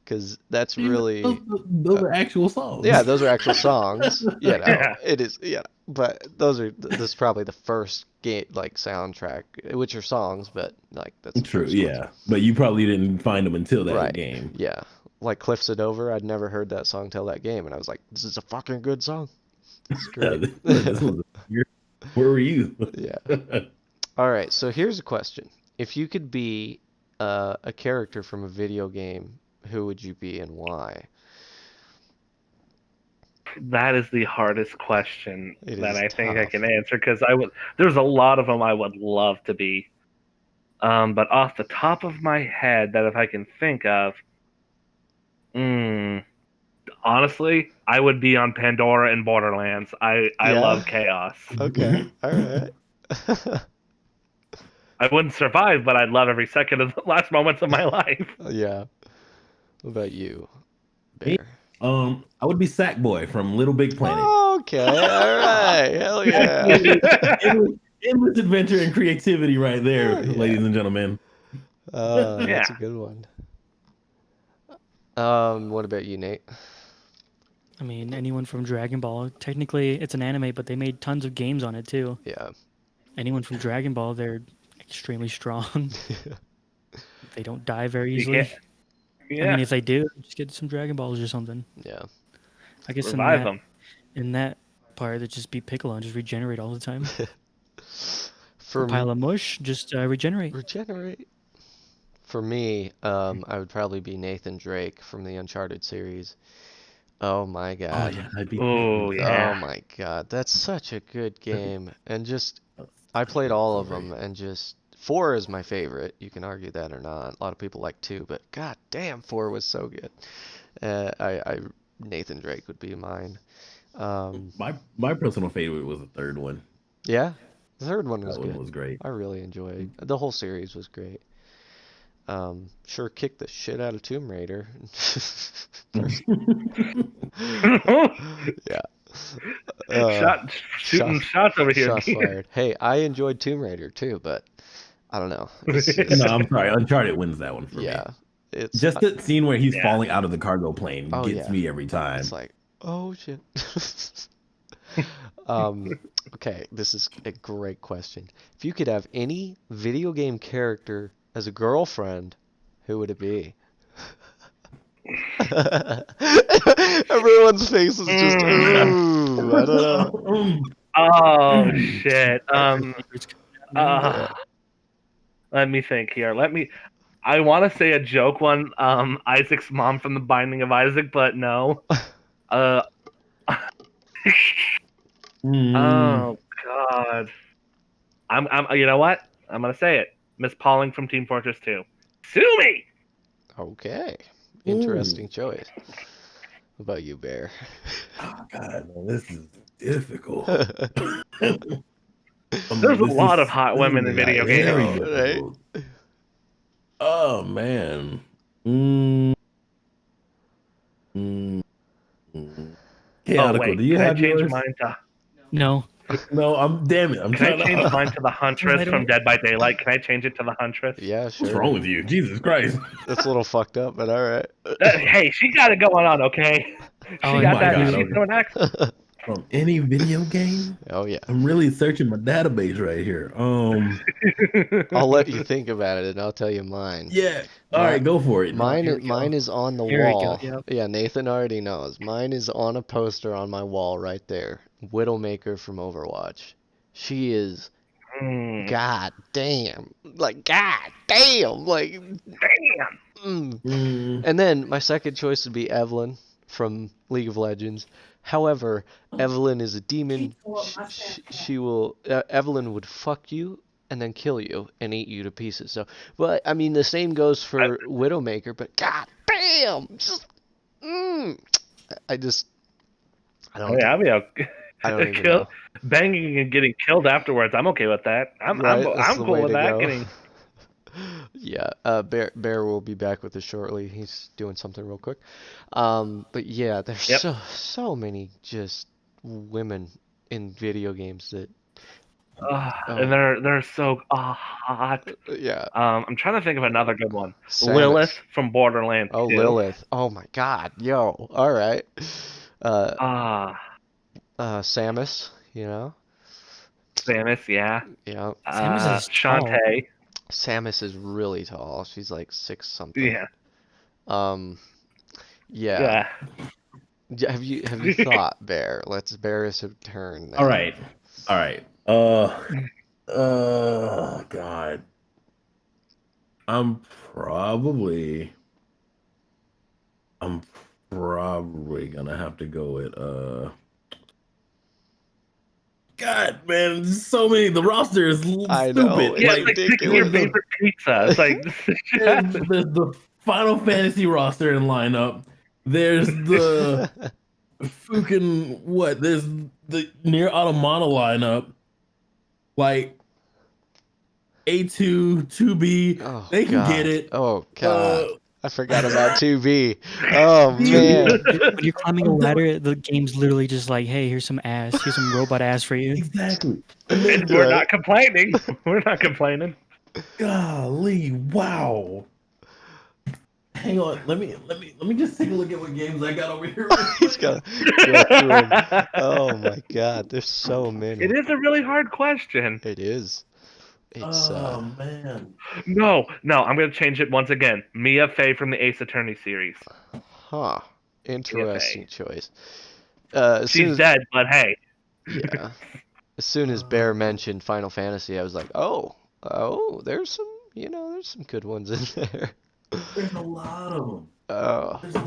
because that's really Those are actual songs. yeah, those are actual songs. You know, Yeah. it is yeah, but this is probably the first game like soundtrack, which are songs, but like that's the True, first ones. yeah. But you probably didn't find them until that Right. game. Yeah, like Cliffs It Over. I'd never heard that song till that game, and I was like, this is a fucking good song. It's great. This was where were you? Yeah. All right, so here's a question. If you could be a character from a video game, who would you be and why? That is the hardest question It that is I think I tough. can answer because there's a lot of them I would love to be. But off the top of my head, that if I can think of, honestly, I would be on Pandora and Borderlands. I Yeah? love chaos. Okay, all right. I wouldn't survive, but I'd love every second of the last moments of my life. Yeah. What about you, Me? Bear? I would be Sackboy from Little Big Planet. Okay, all right. Hell yeah. Endless adventure and creativity right there, Yeah. ladies and gentlemen. That's a Yeah. good one. What about you, Nate? I mean, anyone from Dragon Ball. Technically, it's an anime, but they made tons of games on it too. Yeah. Anyone from Dragon Ball, they're extremely strong. They don't die very You easily. can't- I Yeah, mean, if they do, just get some Dragon Balls or something. Yeah. I guess revive them. in that part, they just beat Piccolo and just regenerate all the time. For Pile of mush, just regenerate. regenerate. For me, I would probably be Nathan Drake from the Uncharted series. Oh my Oh god. yeah, I'd be. Oh, yeah. Oh my god, that's such a good game. And just, I played all of them, and just, 4 is my favorite. You can argue that or not. A lot of people like 2, but god damn, 4 was so good. Nathan Drake would be mine. My personal favorite was the third one. Yeah, the third one was That one good. was great. I really enjoyed. The whole series was great. Sure kicked the shit out of Tomb Raider. Yeah. Shooting shots over here. Shots fired. Hey, I enjoyed Tomb Raider too, but I don't know. It's No, I'm sorry. Uncharted wins that one for me. yeah, it's Just the scene where he's Yeah. falling out of the cargo plane Oh, gets yeah. me every time. it's like, oh shit. Okay, this is a great question. If you could have any video game character as a girlfriend, who would it be? Everyone's face is just, ooh, I don't know. Oh shit. Yeah. Let me think here. I want to say a joke one. Isaac's mom from The Binding of Isaac, but no. Uh. Oh God. I'm. You know what? I'm gonna say it. Miss Pauling from Team Fortress 2. Sue me. Okay. Interesting choice. What about you, Bear? Oh God, man, this is difficult. There's a lot of hot women in video games. Very Right? difficult. Oh man. Chaotical, wait. do you Can have I change yours? mine to? No. No, damn it. I'm Can I trying change to. mine to the Huntress from Dead by Daylight? Can I change it to the Huntress? Yeah, What's sure. wrong with you? Jesus Christ. That's a little fucked up, but all right. Hey, she got it going on, okay? She Oh got my that. God, She's okay. doing excellent. From any video game? Oh yeah. I'm really searching my database right here. I'll let you think about it and I'll tell you mine. Yeah. All right, go for it. Mine here we mine go. is on the Here we go, wall. yep. Yeah, Nathan already knows. Mine is on a poster on my wall right there. Widowmaker from Overwatch. She is god damn. Like god damn. Like Damn. And then my second choice would be Evelyn from League of Legends. However, Evelyn is a demon. She will. Evelyn would fuck you and then kill you and eat you to pieces. So, but I mean, the same goes for Widowmaker. But god damn, just, I just, I don't. Oh yeah, I don't even kill, know. banging and getting killed afterwards. I'm okay with that. I'm That's the cool way with to that. go. Getting Yeah, Bear will be back with us shortly. He's doing something real quick. But yeah, there's Yep. so many just women in video games that and they're so hot. yeah. I'm trying to think of another good one. Samus. Lilith from Borderlands. Oh, 2. Lilith. Oh my God, yo. All right. Samus, you know. Samus, yeah. Yeah. Samus is tall. Shantae. Samus is really tall. She's like 6 something. Yeah. Yeah. Yeah. Have you thought, Bear? Let's Bear us a turn now. All right. God. I'm probably gonna have to go with God, man, there's so many. The roster is I stupid. know, it's Yeah, Like, it's like picking your ridiculous. favorite pizza. It's like there's the Final Fantasy roster and lineup. There's the fucking what? There's the Near Automata lineup. Like A2, 2B, Oh, they can God. get it. Oh God. Uh, I forgot about 2B. Oh man. When you're climbing a ladder, the game's literally just like, hey, here's some ass. Here's some robot ass for you. Exactly. and we're not complaining. We're not complaining. Golly, wow. Hang on, let me just take a look at what games I got over here. He's got to go through 'em. Oh my God, there's so many. It is a really hard question. It is. It's Oh man. No, I'm gonna change it once again. Mia Fey from the Ace Attorney series. interesting choice. As soon She's as, dead, but hey. yeah. As soon as Bear mentioned Final Fantasy, I was like, oh, there's some good ones in there. There's a lot of them. Oh, There's a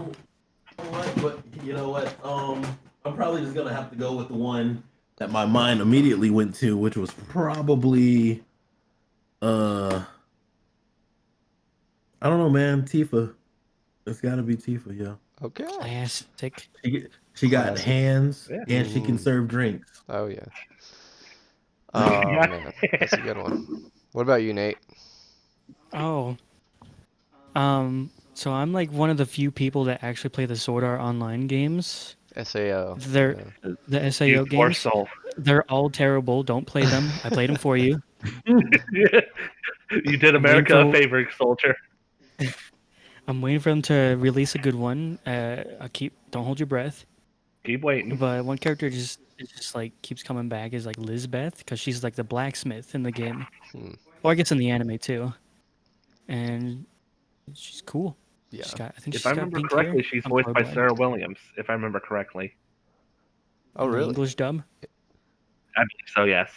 lot, but you know what? I'm probably just gonna have to go with the one that my mind immediately went to, which was probably I don't know, man. Tifa. It's gotta be Tifa, yeah. okay. Classic. She got Classic. hands Yeah. and she can serve drinks. Oh yeah. Oh man, that's a good one. What about you, Nate? Oh. So I'm like one of the few people that actually play the Sword Art Online games. SAO. They're the SAO You poor games. soul. They're all terrible. Don't play them. I played them for you. You did America a Rainbow- favor, soldier. I'm waiting for them to release a good one. Don't hold your breath. Keep waiting. But one character just like keeps coming back is like Lizbeth, because she's like the blacksmith in the game, or I guess in the anime too. And she's cool. Yeah. I think If she's I got remember pink correctly, hair. she's I'm voiced by colorblind. Sarah Williams. If I remember correctly. Oh, In the really? English dub? I believe so, yes.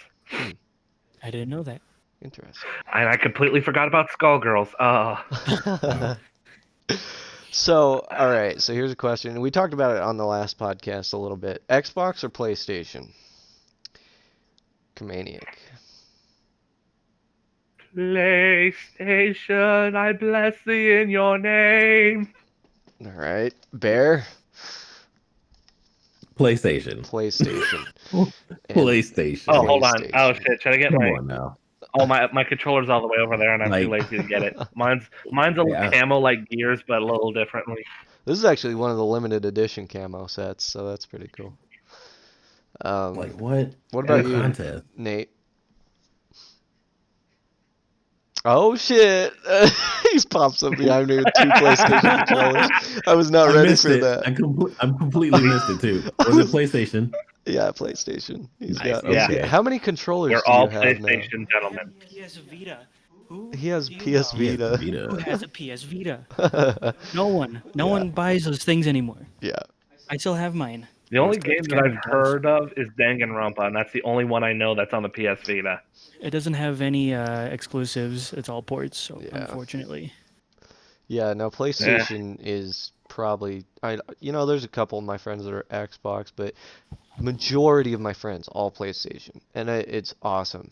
I didn't know that. Interesting. And I completely forgot about Skullgirls. So, all right. So here's a question. We talked about it on the last podcast a little bit. Xbox or PlayStation? Comaniac. PlayStation, I bless thee in your name. All right. Bear? PlayStation. PlayStation. And PlayStation. Oh, hold on. Oh PlayStation. shit! Should I get Come my? on now. Oh, my controller's all the way over there, and I'm too Like- lazy to get it. Mine's a Yeah. camo like Gears, but a little differently. This is actually one of the limited edition camo sets, so that's pretty cool. Like what? What about At a you, contest. Nate? Oh shit! He pops up behind me with 2 PlayStation controllers. I was not I ready missed for it. that. I'm completely missed it too. Was it PlayStation? Yeah, PlayStation. He's Nice, got. yeah. Okay. How many controllers We're do all you have now? PlayStation gentlemen. PS Vita. Who? He has do you PS know Vita. Who Vita. has a PS Vita? No one. No one buys those things anymore. Yeah. I still have mine. The only It's game that Skyrim I've does. heard of is Danganronpa, and that's the only one I know that's on the PS Vita. It doesn't have any exclusives. It's all ports. So Yeah. unfortunately, Yeah. No, PlayStation is probably. There's a couple of my friends that are Xbox, but majority of my friends all PlayStation, and it's awesome.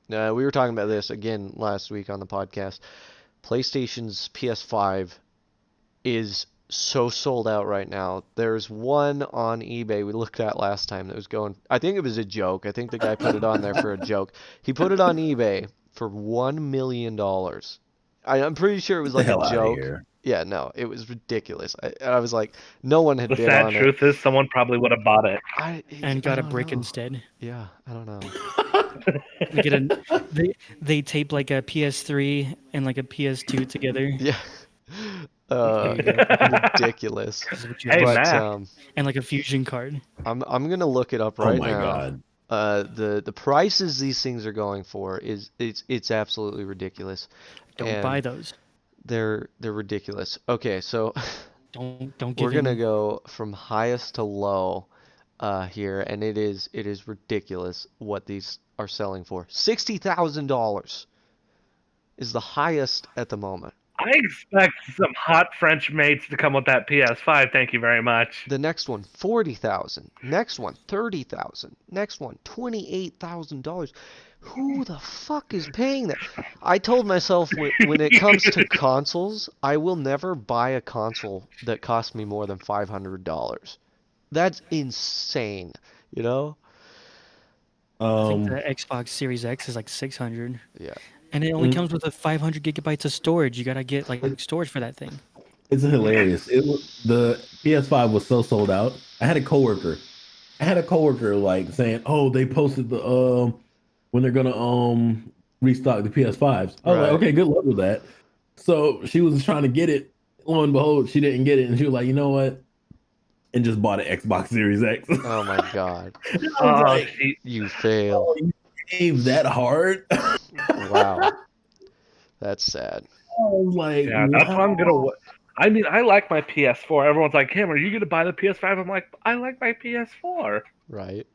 We were talking about this again last week on the podcast. PlayStation's PS5 is so sold out right now. There's one on eBay we looked at last time that was going. I think it was a joke. I think the guy put it on there for a joke. He put it on eBay for $1 million. I'm pretty sure it was Get like the hell a outta joke. here. Yeah, no, it was ridiculous. I was like, no one had The bid sad on truth is, someone probably would have bought it. it. and I got a don't brick know. instead. Yeah, I don't know. They get they tape like a PS3 and like a PS2 together. Yeah. There you go. Ridiculous. This is what you Hey, have. But Matt. And like a fusion card. I'm gonna look it up Oh right my now. god. The prices these things are going for is it's absolutely ridiculous. Don't And buy those. They're ridiculous. Okay, so Don't give we're gonna in. go from highest to low here, and it is ridiculous what these are selling for. $60,000 is the highest at the moment. I expect some hot French mates to come with that PS5. Thank you very much. The next one, 40,000. Next one, 30,000. Next one, $28,000. Who the fuck is paying that? I told myself when it comes to consoles, I will never buy a console that costs me more than $500. That's insane, you know? I think the Xbox Series X is like 600. Yeah. And it only comes with a 500 gigabytes of storage. You gotta get like storage for that thing. It's hilarious. The PS5 was so sold out. I had a coworker like saying, "Oh, they posted the when they're gonna restock the PS5s." I was Right. like, "Okay, good luck with that." So she was trying to get it. Lo and behold, she didn't get it, and she was like, "You know what?" And just bought an Xbox Series X. Oh my god. I was Oh, like, she, You fail. "Oh, you gave that hard?" Wow. That's sad. I was like, yeah, that's what I'm gonna. wow. I mean, I like my PS4. Everyone's like, "Cam, are you gonna buy the PS5?" I'm like, I like my PS4. Right?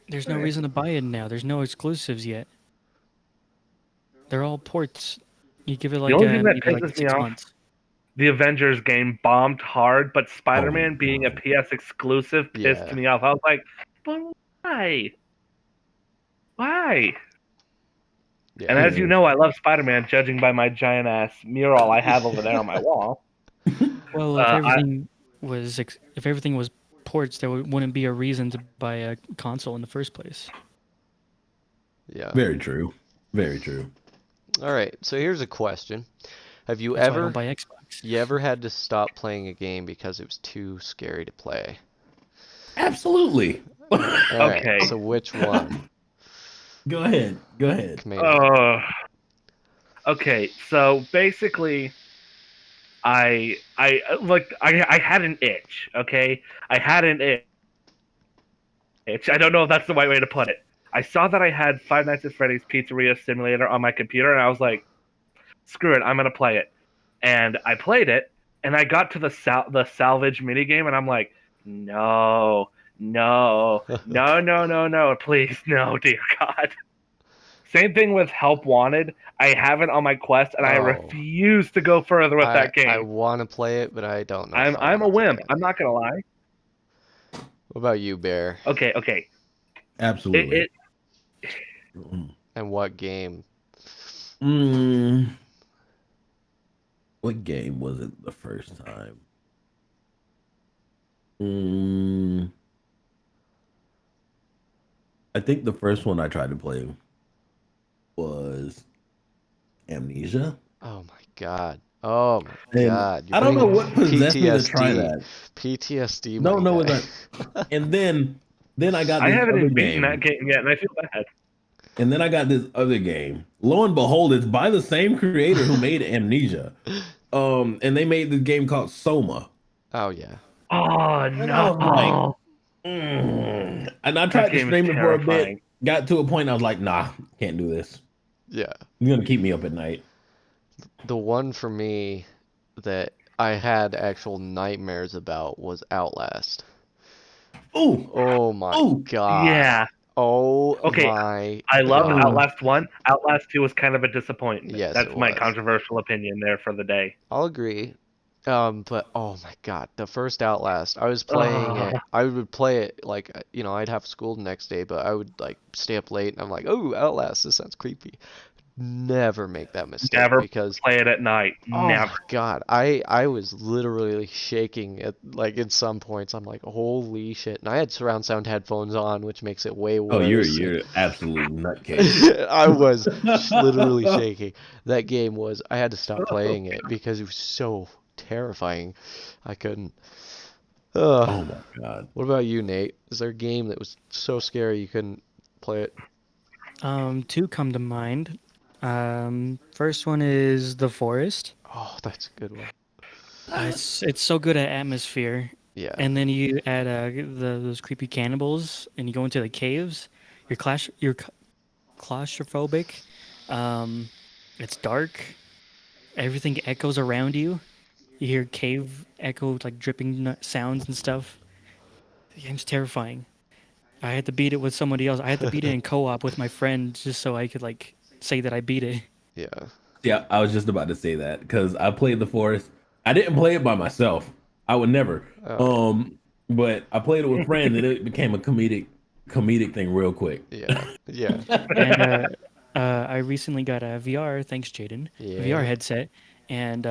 There's no reason to buy it now. There's no exclusives yet. They're all ports. You give it like, only thing that maybe like pisses me 6 off- months. The Avengers game bombed hard, but Spider-Man being a God. PS exclusive pissed Yeah. me off. I was like, but why? Why? Yeah. And as you know, I love Spider-Man, judging by my giant ass mural I have over there on my wall. Well, if I- everything was ports, there wouldn't be a reason to buy a console in the first place. Yeah. Very true. Very true. All right. So here's a question. Have you That's why I ever don't buy Xbox. You ever had to stop playing a game because it was too scary to play? Absolutely. All right, Okay. so which one? Go ahead. Go ahead. Commander? Okay, so basically, I had an itch. Okay, I had an itch. I don't know if that's the right way to put it. I saw that I had Five Nights at Freddy's Pizzeria Simulator on my computer, and I was like, "Screw it, I'm gonna play it." And I played it, and I got to the salvage minigame, and I'm like, "No, no, no, no, no, no, please, no, dear God." Same thing with Help Wanted. I have it on my quest, and I Oh. refuse to go further with that game. I want to play it, but I don't know. if I I'm a wanna play wimp. it. I'm not gonna lie. What about you, Bear? Okay. Absolutely. And what game? What game was it the first time? I think the first one I tried to play was Amnesia. Oh my god. Oh my And god. I don't know what possessed me to try that. PTSD. No, my no, guy. it's not. And then I got I this haven't other even beaten game. that game yet, and I feel bad. And then I got this other game. Lo and behold, it's by the same creator who made Amnesia. And they made this game called Soma. Oh yeah. Oh And I was like, no! And I tried to game is stream it for a bit. terrifying. Got to a point I was like, nah, can't do this. Yeah. You're gonna keep me up at night. The one for me that I had actual nightmares about was Outlast. Ooh, Oh my Ooh, god. Yeah. Oh Okay, my I love god. Outlast 1. Outlast 2 was kind of a disappointment. Yes, That's it my was. controversial opinion there for the day. I'll agree. But oh my god, the first Outlast, I was playing it. I would play it like, I'd have school the next day, but I would like stay up late and I'm like, oh, Outlast, this sounds creepy. Never make that mistake Never because play it at night. oh Never. my god, I was literally shaking at like at some points. I'm like, holy shit. And I had surround sound headphones on, which makes it way worse. oh, you're absolute nutcase. I was literally shaking. That game was, I had to stop playing it because it was so terrifying. I couldn't. Oh Ugh. my god. What about you, Nate? Is there a game that was so scary you couldn't play it? Two come to mind. First one is The Forest. Oh, that's a good one. It's so good at atmosphere. Yeah. And then you add those creepy cannibals, and you go into the caves. You're claustrophobic. It's dark. Everything echoes around you. You hear cave echo, like dripping sounds and stuff. The game's terrifying. I had to beat it with somebody else. I had to beat it in co-op with my friend just so I could like say that I beat it. Yeah. Yeah, I was just about to say that because I played The Forest. I didn't play it by myself. I would never. Oh. But I played it with friends, and it became a comedic thing real quick. Yeah. Yeah. And I recently got a VR, thanks Jaden, Yeah. VR headset, and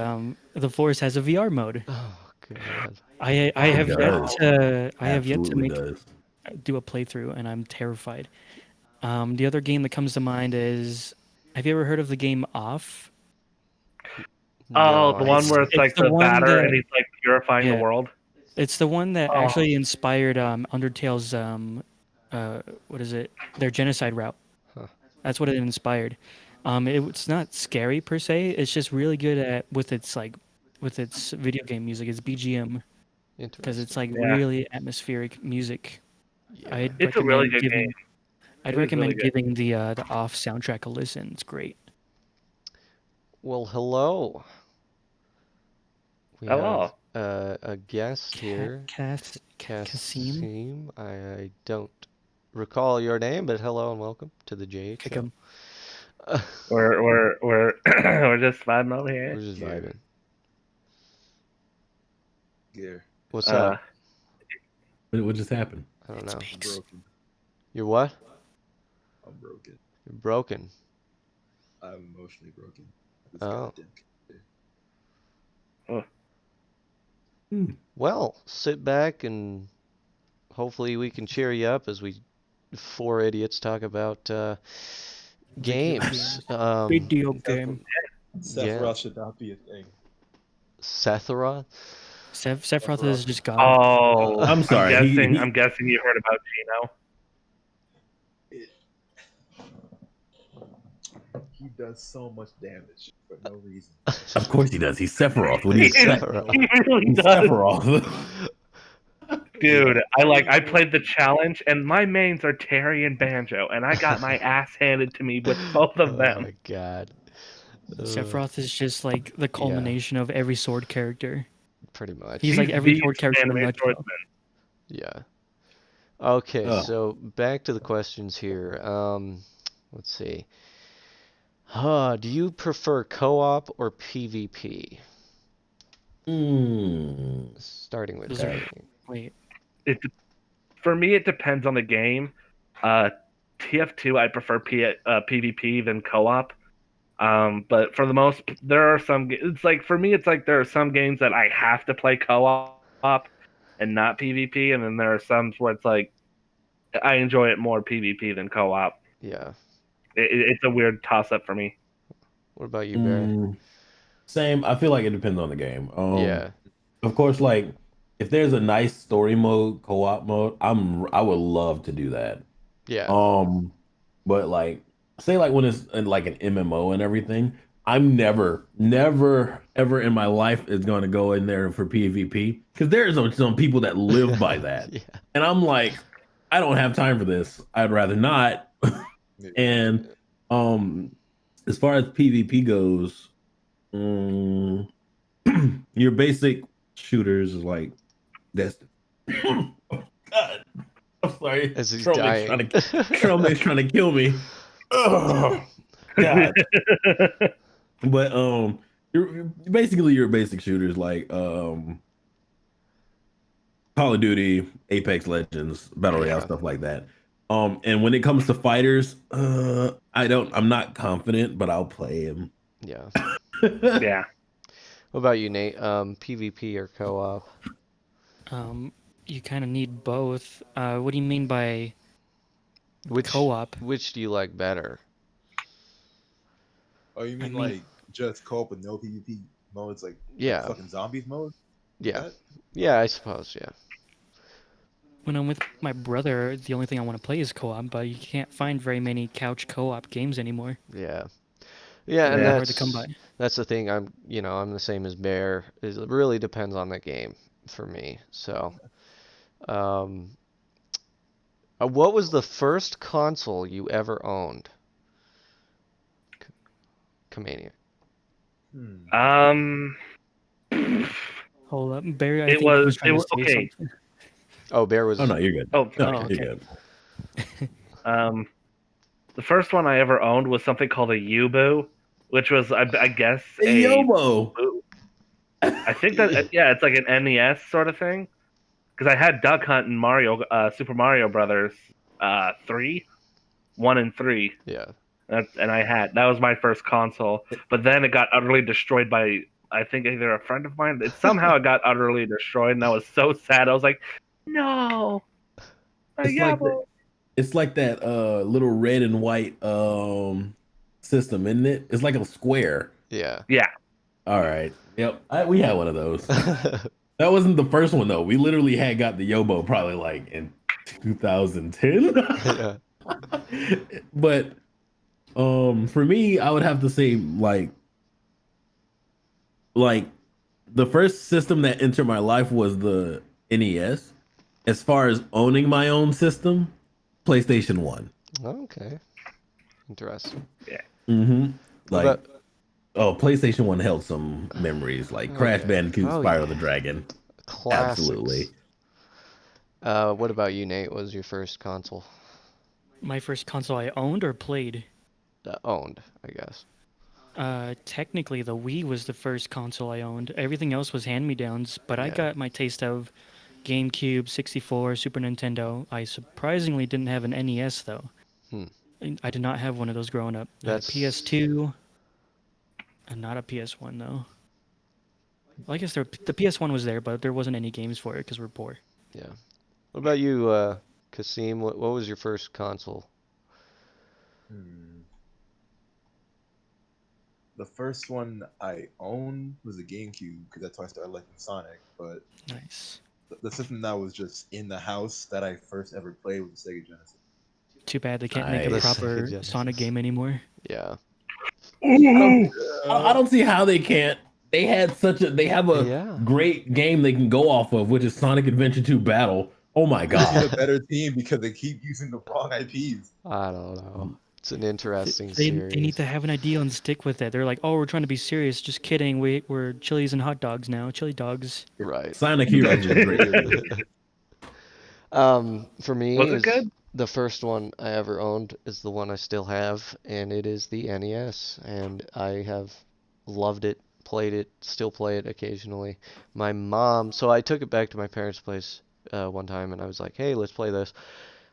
The Forest has a VR mode. Oh god. I have It yet does. to I have yet to Absolutely make does. do a playthrough, and I'm terrified. The other game that comes to mind is, have you ever heard of the game Off? Oh, No, the one where it's like the the one batter that- and he's like purifying Yeah. the world. It's the one that Oh. actually inspired Undertale's what is it? Their genocide route. Huh. That's what it inspired. It's not scary per se. It's just really good at with its video game music. It's BGM because it's like Yeah. really atmospheric music. Yeah. I'd It's a really recommend good giving- game. I'd It is recommend really good. giving the Off soundtrack a listen. It's great. Well, hello. We Hello. have a guest here. Kasim. Kasim. I don't recall your name, but hello and welcome to the JH Kick Show. 'em. We're we're just vibing over We're here. just vibing. Gear. What's up? What just happened? I don't It's know. I'm Bakes. broken. You're what? I'm broken. You're broken. I'm emotionally broken. This Oh. goddamn Well, sit back and hopefully we can cheer you up as we four idiots talk about games. Video game. Sephiroth should not be a thing. Sephiroth? Sephiroth is just gone. Oh, I'm sorry. I'm guessing you heard about Gino. he does so much damage for no reason. Of course he does. He's Sephiroth. What do you He expect? really He's does. Sephiroth. Dude, I played the challenge, and my mains are Terry and Banjo, and I got my ass handed to me with both of Oh them. my god. Sephiroth is just like the culmination of every sword character. Pretty much. He's like every the sword character in a anime nutshell. swordsman. Yeah. Okay, Oh. so back to the questions here. Let's see. Do you prefer co-op or PvP? Starting with Those are- that. Wait, For me, it depends on the game. TF2, I prefer PvP than co-op. But for the most, there are some. It's like for me, it's like there are some games that I have to play co-op and not PvP, and then there are some where it's like I enjoy it more PvP than co-op. Yeah. It's a weird toss-up for me. What about you, Barry? Same. I feel like it depends on the game. Yeah. Of course, like if there's a nice story mode, co-op mode, I would love to do that. Yeah. But like say like when it's like an MMO and everything, I'm never ever in my life is going to go in there for PvP because there's some people that live by that, Yeah. and I'm like, I don't have time for this. I'd rather not. And as far as PvP goes, your basic shooters is like Destiny. Oh, God, I'm sorry. As he's Trolmake's dying. Trolmake's trying to kill me. Oh, God. But you're basically your basic shooters like Call of Duty, Apex Legends, Battle Royale, stuff like that. And when it comes to fighters, I'm not confident, but I'll play him. Yeah. Yeah. What about you, Nate? PvP or co-op? you kind of need both. What do you mean by Which co-op? Which do you like better? Oh, you mean mean- like just co-op with no PvP modes, like Yeah. fucking zombies mode? Yeah. That? Yeah, I suppose. Yeah. When I'm with my brother, the only thing I want to play is co-op, but you can't find very many couch co-op games anymore. Yeah. Yeah, and They're hard to come that's by. that's the thing. I'm the same as Bear. It really depends on the game for me. So, what was the first console you ever owned? Kamania. Hold up, Barry. I It think he was- trying it to was- say okay. something. Oh, Bear was. Oh no, you're good. Oh, No, okay. you're good. The first one I ever owned was something called a U-Boo, which was, I guess, Hey, Yobo. I think that it's like an NES sort of thing. Because I had Duck Hunt and Super Mario Brothers 3, 1 and 3, Yeah. and that was my first console. But then it got utterly destroyed by, I think, either a friend of mine. Somehow it got utterly destroyed, and I was so sad. I was like, no. It's like that little red and white system, isn't it? It's like a square. Yeah. Yeah. All right. Yep. We had one of those. That wasn't the first one though. We literally had got the Yobo probably like in 2010. Yeah. But for me, I would have to say like the first system that entered my life was the NES. As far as owning my own system, PlayStation 1. Okay. Interesting. Mm-hmm. Like What PlayStation 1 held some memories like Oh, Crash yeah. Bandicoot, Oh, Spyro yeah. the Dragon. Classics. Absolutely. What about you, Nate? What was your first console? My first console I owned or played? Owned, I guess. Technically, the Wii was the first console I owned. Everything else was hand-me-downs, but I Yeah. got my taste of GameCube, 64, Super Nintendo. I surprisingly didn't have an NES though. I did not have one of those growing up. I had a That's- PS2, and not a PS1 though. Well, I guess the PS1 was there, but there wasn't any games for it because we're poor. Yeah. What about you, Kasim? What was your first console? The first one I owned was a GameCube because that's why I started liking Sonic. But Nice. the system that was just in the house that I first ever played was the Sega Genesis. Too bad they can't make a Nice. proper Genesis. Sonic game anymore. Yeah. I don't see how they can't. They have a Yeah. great game they can go off of, which is Sonic Adventure 2 Battle. Oh my They need a god. better team because they keep using the wrong IPs. I don't know. It's an interesting They series. need to have an idea and stick with it. They're like, oh, we're trying to be serious. Just kidding. We're chilies and hot dogs now. Chili dogs. Right. Sonic Heroes is a great. For me, Was it is good? the first one I ever owned is the one I still have, and it is the NES, and I have loved it, played it, still play it occasionally. My mom, so I took it back to my parents' place one time, and I was like, "Hey, let's play this."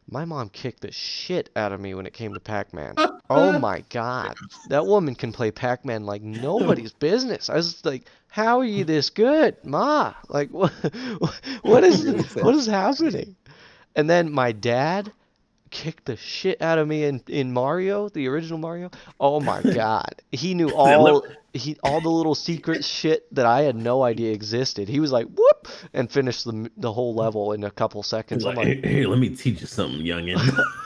My mom kicked the shit out of me when it came to Pac-Man. Oh my God, that woman can play Pac-Man like nobody's business. I was like, "How are you this good, Ma? Like, what is happening?" And then my dad kicked the shit out of me in Mario, the original Mario. Oh my God. He knew all the little secret shit that I had no idea existed. He was like, whoop, and finished the whole level in a couple seconds. I'm like, Hey, let me teach you something, youngin.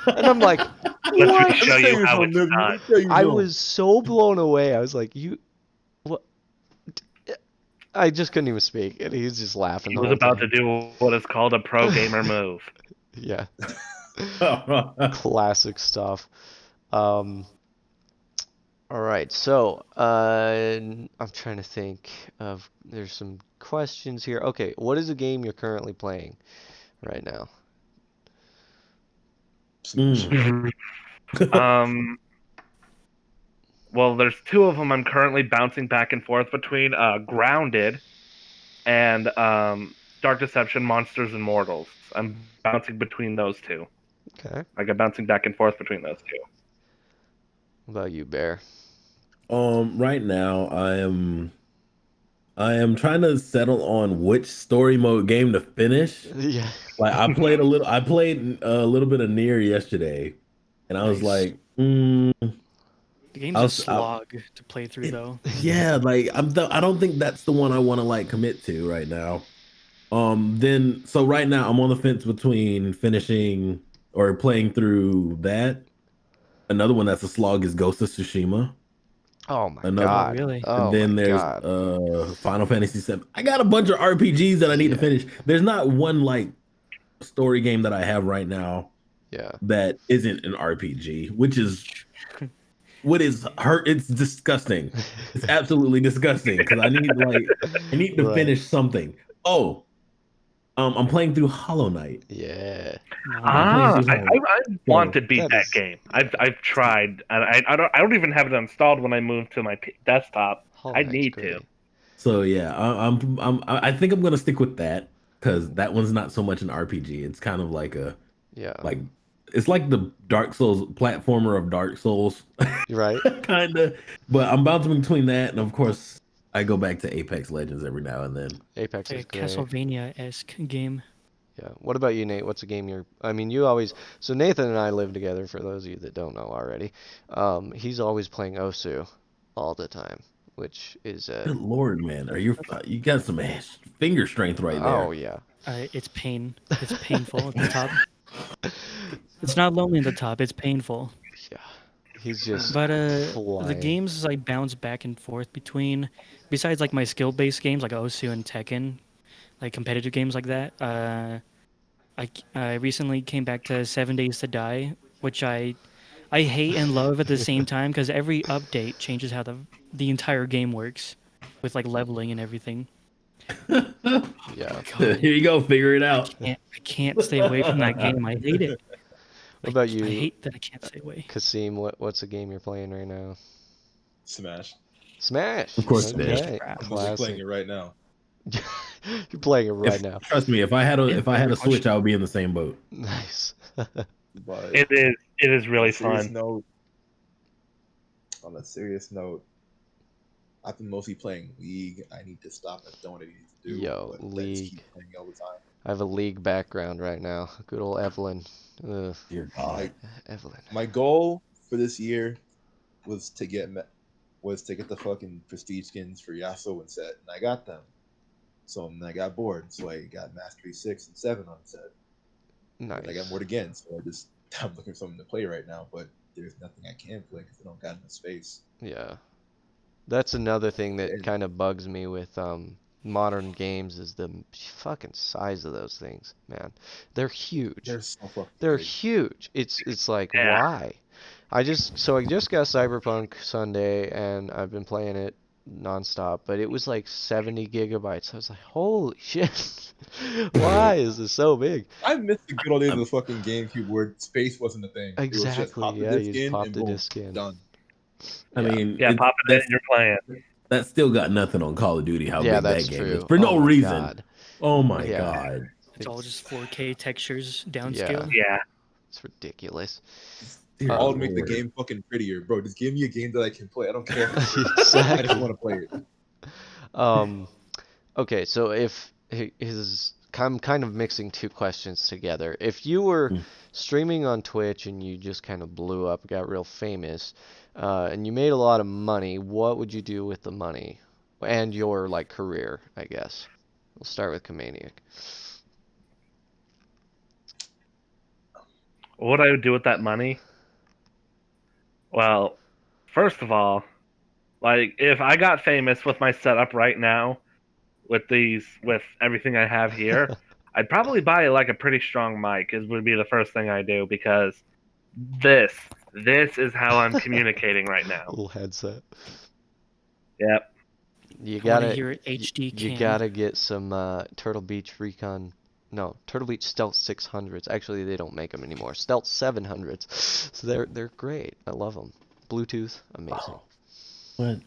and I'm like, Let me what? show you how it's done. I was so blown away. I was like, what? I just couldn't even speak. And he was just laughing He the was whole about time. to do what is called a pro gamer move. Yeah. Classic stuff. All right, so I'm trying to think of, there's some questions here. Okay, what is a game you're currently playing right now? um, well, there's two of them I'm currently bouncing back and forth between. Grounded and Dark Deception: Monsters and Mortals. I'm bouncing between those two. Okay. Like I'm bouncing back and forth between those two. What about you, Bear? Right now I am trying to settle on which story mode game to finish. Yeah. Like I played a little bit of Nier yesterday, and I was Nice. like, The game's I'll a s- I'll- slog to play through, though. yeah, like I don't think that's the one I want to like commit to right now. Then so right now I'm on the fence between finishing or playing through that. Another one that's a slog is Ghost of Tsushima. Oh my Another, Oh, God. really? and Oh my then there's God. Final Fantasy 7. I got a bunch of RPGs that I need to Yeah. finish. There's not one like story game that I have right now Yeah. that isn't an RPG, which is what is hurt. It's disgusting. It's absolutely disgusting because I need to Right. finish something. Oh, I'm playing through Hollow Knight. Yeah. I want to beat That that is- game. I've tried, and I don't even have it installed when I move to my desktop. Hollow I Knight's need great. to. So yeah, I think I'm gonna stick with that because that one's not so much an RPG. It's kind of like a Yeah. like it's like the Dark Souls platformer of Dark Souls, You're right. kind of. But I'm bouncing between that and of course I go back to Apex Legends every now and then. Apex It's like is a great. Castlevania-esque game. Yeah. What about you, Nate? What's a game I mean, you always, so Nathan and I live together, for those of you that don't know already. He's always playing Osu all the time, which is Good lord, man, you got some finger strength right there. oh yeah. It's pain. It's painful at the top. It's not lonely at the top. It's painful. Yeah. He's just But the flying. games I bounce back and forth between, besides like my skill-based games like Osu and Tekken, like competitive games like that, I recently came back to 7 Days to Die, which I hate and love at the same time because every update changes how the entire game works, with like leveling and everything. Yeah. Here you go, figure it out. I can't stay away from that game. I hate it. What about you, I hate that I can't stay away. Kasim? What's a game you're playing right now? Smash. Smash. Of course, Okay. Smash. I'm just Classic. playing it right now. You're playing it right now. Trust me, if I had Yeah, a pretty Switch, much. I would be in the same boat. Nice. But It is really on a serious fun. note, on a serious note, I've been mostly playing League. I need to stop and doing what I need to do. Yo, but I just League. keep playing all the time. I have a league background right now. Good old Evelyn. Ugh, Dear God. Evelyn. My goal for this year was to get the fucking prestige skins for Yasuo and Set, and I got them. So and I got bored, so I got Mastery 6 and 7 on Set. Nice. And I got bored again, so I'm looking for something to play right now, but there's nothing I can play because I don't got enough space. Yeah. That's another thing that And kind of bugs me with modern games is the fucking size of those things, man. They're huge. they're so fucking They're big. huge. It's like Yeah. why? I just got Cyberpunk Sunday and I've been playing it nonstop, but it was like 70 gigabytes. I was like, holy shit. Why is this so big? I miss the good old days of the fucking GameCube where space wasn't a thing. It was just Exactly. pop the Yeah, disc you just in pop and the boom, disc in. done. I Yeah. mean, Yeah, pop it in, that's, you're playing. that's still got nothing on Call of Duty. How Yeah, big that's that game is true. for Oh no my reason. God. Oh my Yeah. god. It's all It's just 4K textures yeah, downscale. Yeah. it's ridiculous. Dear All to make the Lord. game fucking prettier, bro. Just give me a game that I can play. I don't care. I just Exactly. want to play it. Okay, so I'm kind of mixing two questions together. If you were Mm. streaming on Twitch and you just kind of blew up, got real famous, and you made a lot of money, what would you do with the money and your like career, I guess? We'll start with Kamaniac. What would I do with that money? Well, first of all, like if I got famous with my setup right now, with everything I have here, I'd probably buy like a pretty strong mic. Would be the first thing I do because this is how I'm communicating right now. Little headset. Yep. You I want to gotta hear it HD you cam. gotta get some Turtle Beach Recon. No, Turtle Beach Stealth 600s. Actually, they don't make them anymore. Stealth 700s. So they're great. I love them. Bluetooth, amazing. What?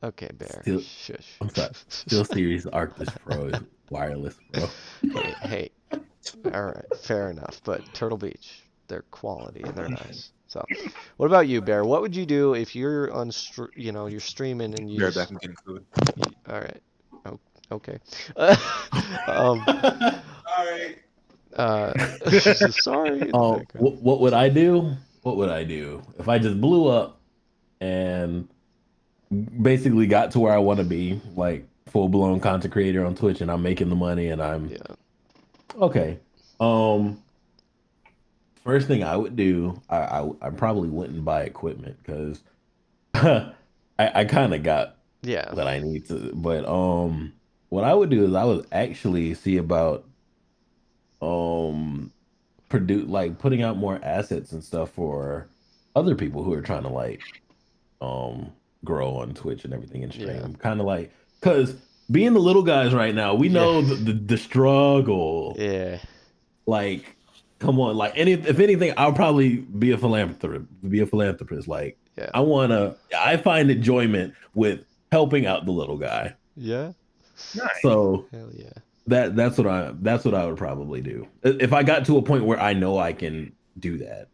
Okay, Bear. Still- Shush. I'm sorry. Still Series Arctis Pro is wireless, bro. Hey, all right, fair enough. But Turtle Beach, they're quality and they're nice. So, what about you, Bear? What would you do if you're on, you're streaming and you Be right just, back and getting food. all right, oh, okay. All right. Sorry. in the Oh, background. what would I do? What would I do if I just blew up and basically got to where I want to be, like full blown content creator on Twitch, and I'm making the money, and I'm Yeah. okay. First thing I would do, I probably wouldn't buy equipment because I kind of got Yeah. what I need to. But what I would do is I would actually see about putting out more assets and stuff for other people who are trying to like grow on Twitch and everything and stream. Yeah. Kind of like because being the little guys right now, we know Yeah. the struggle. Yeah. Like, come on, like if anything, I'll probably be a philanthropist. Like, Yeah. I find enjoyment with helping out the little guy. Yeah. Nice. So Hell yeah. that's what I would probably do if I got to a point where I know I can do that.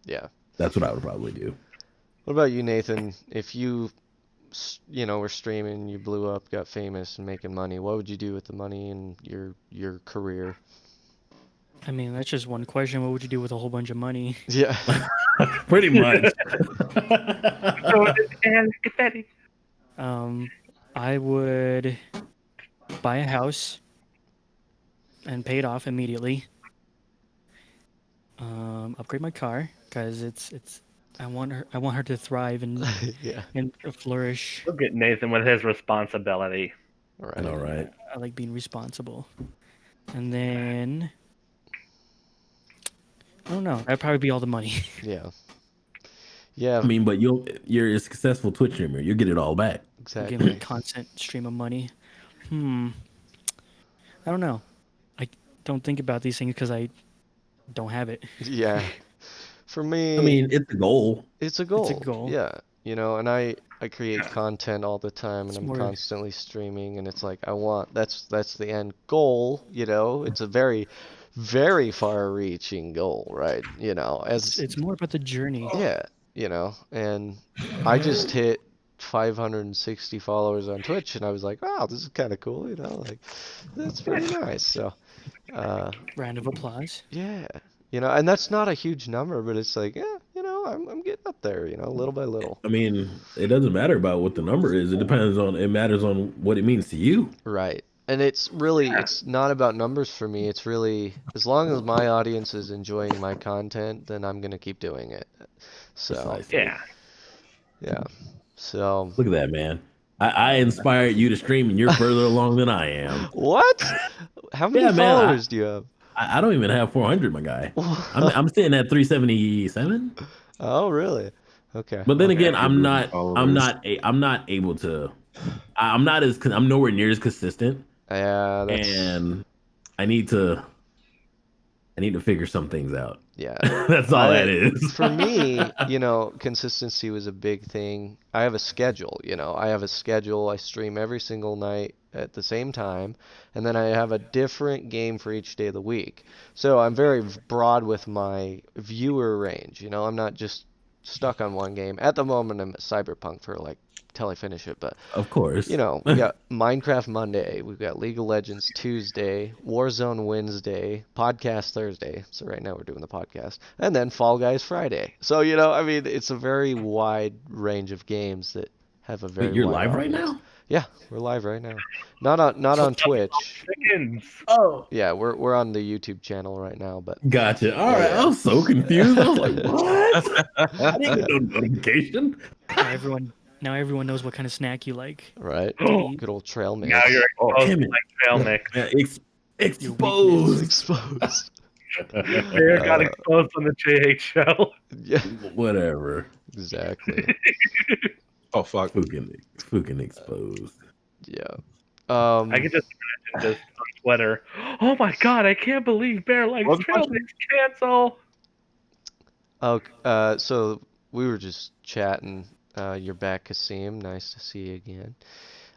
Yeah. That's what I would probably do. What about you, Nathan? If you, were streaming, you blew up, got famous, and making money, what would you do with the money and your career? I mean, that's just one question. What would you do with a whole bunch of money? Yeah. Pretty much. I would buy a house and pay it off immediately. Upgrade my car because I want her to thrive and Yeah. flourish. Look at Nathan with his responsibility. All right. All right. I like being responsible. And then I don't know. That'd probably be all the money. Yeah. Yeah. I mean, but you're a successful Twitch streamer. You'll get it all back. Exactly. Getting a constant stream of money. I don't know. I don't think about these things because I don't have it. Yeah. For me, I mean, it's a goal. it's a goal. goal. Yeah. And I create content all the time It's and I'm more- constantly streaming and it's like that's the end goal, It's a very, very far reaching goal, right? It's more about the journey. Yeah, and I just hit 560 followers on Twitch and I was like, wow, this is kind of cool, like that's pretty nice. So, Round of applause. yeah, and that's not a huge number, but it's like, yeah, I'm getting up there, little by little. I mean, it doesn't matter about what the number is. It matters on what it means to you. Right. And it's not about numbers for me. It's really, as long as my audience is enjoying my content, then I'm going to keep doing it. So, Precisely. Yeah. yeah. So Look at that, man. I inspired you to stream, and you're further along than I am. what? How many Yeah, man. followers do you have? I don't even have 400, my guy. I'm sitting at 377. Oh, really? Okay. But then Okay. again, I'm not. I'm Followers. not. I'm not able to. I'm not as. I'm nowhere near as consistent, Yeah, that's and I need to. I need to figure some things out. yeah. That's all that is. For me, consistency was a big thing. I have a schedule, I have a schedule. I stream every single night at the same time, and then I have a different game for each day of the week. So I'm very broad with my viewer range. I'm not just stuck on one game. At the moment, I'm at Cyberpunk for like till I finish it, but Of course. we got Minecraft Monday, we've got League of Legends Tuesday, Warzone Wednesday, podcast Thursday. So right now we're doing the podcast, and then Fall Guys Friday. So I mean, it's a very wide range of games that have a very Wait, you're wide live right audience. now? Yeah, we're live right now. Not on Twitch. Chickens. Oh, Yeah, we're on the YouTube channel right now, but gotcha. All right. Yeah. I was so confused. I was like, what? I didn't get no notification. Now everyone knows what kind of snack you like. right, Oh. good old trail mix. Now you're exposed damn to it. like trail mix. Yeah, weakness. exposed. Exposed. Bear got exposed on the JH show. Yeah, Whatever. exactly. Oh fuck. Fucking exposed. Yeah. I can just imagine this on Twitter. Oh my god, I can't believe Bear likes What's trail mix. Cancel. So we were just chatting. You're back, Kasim. Nice to see you again.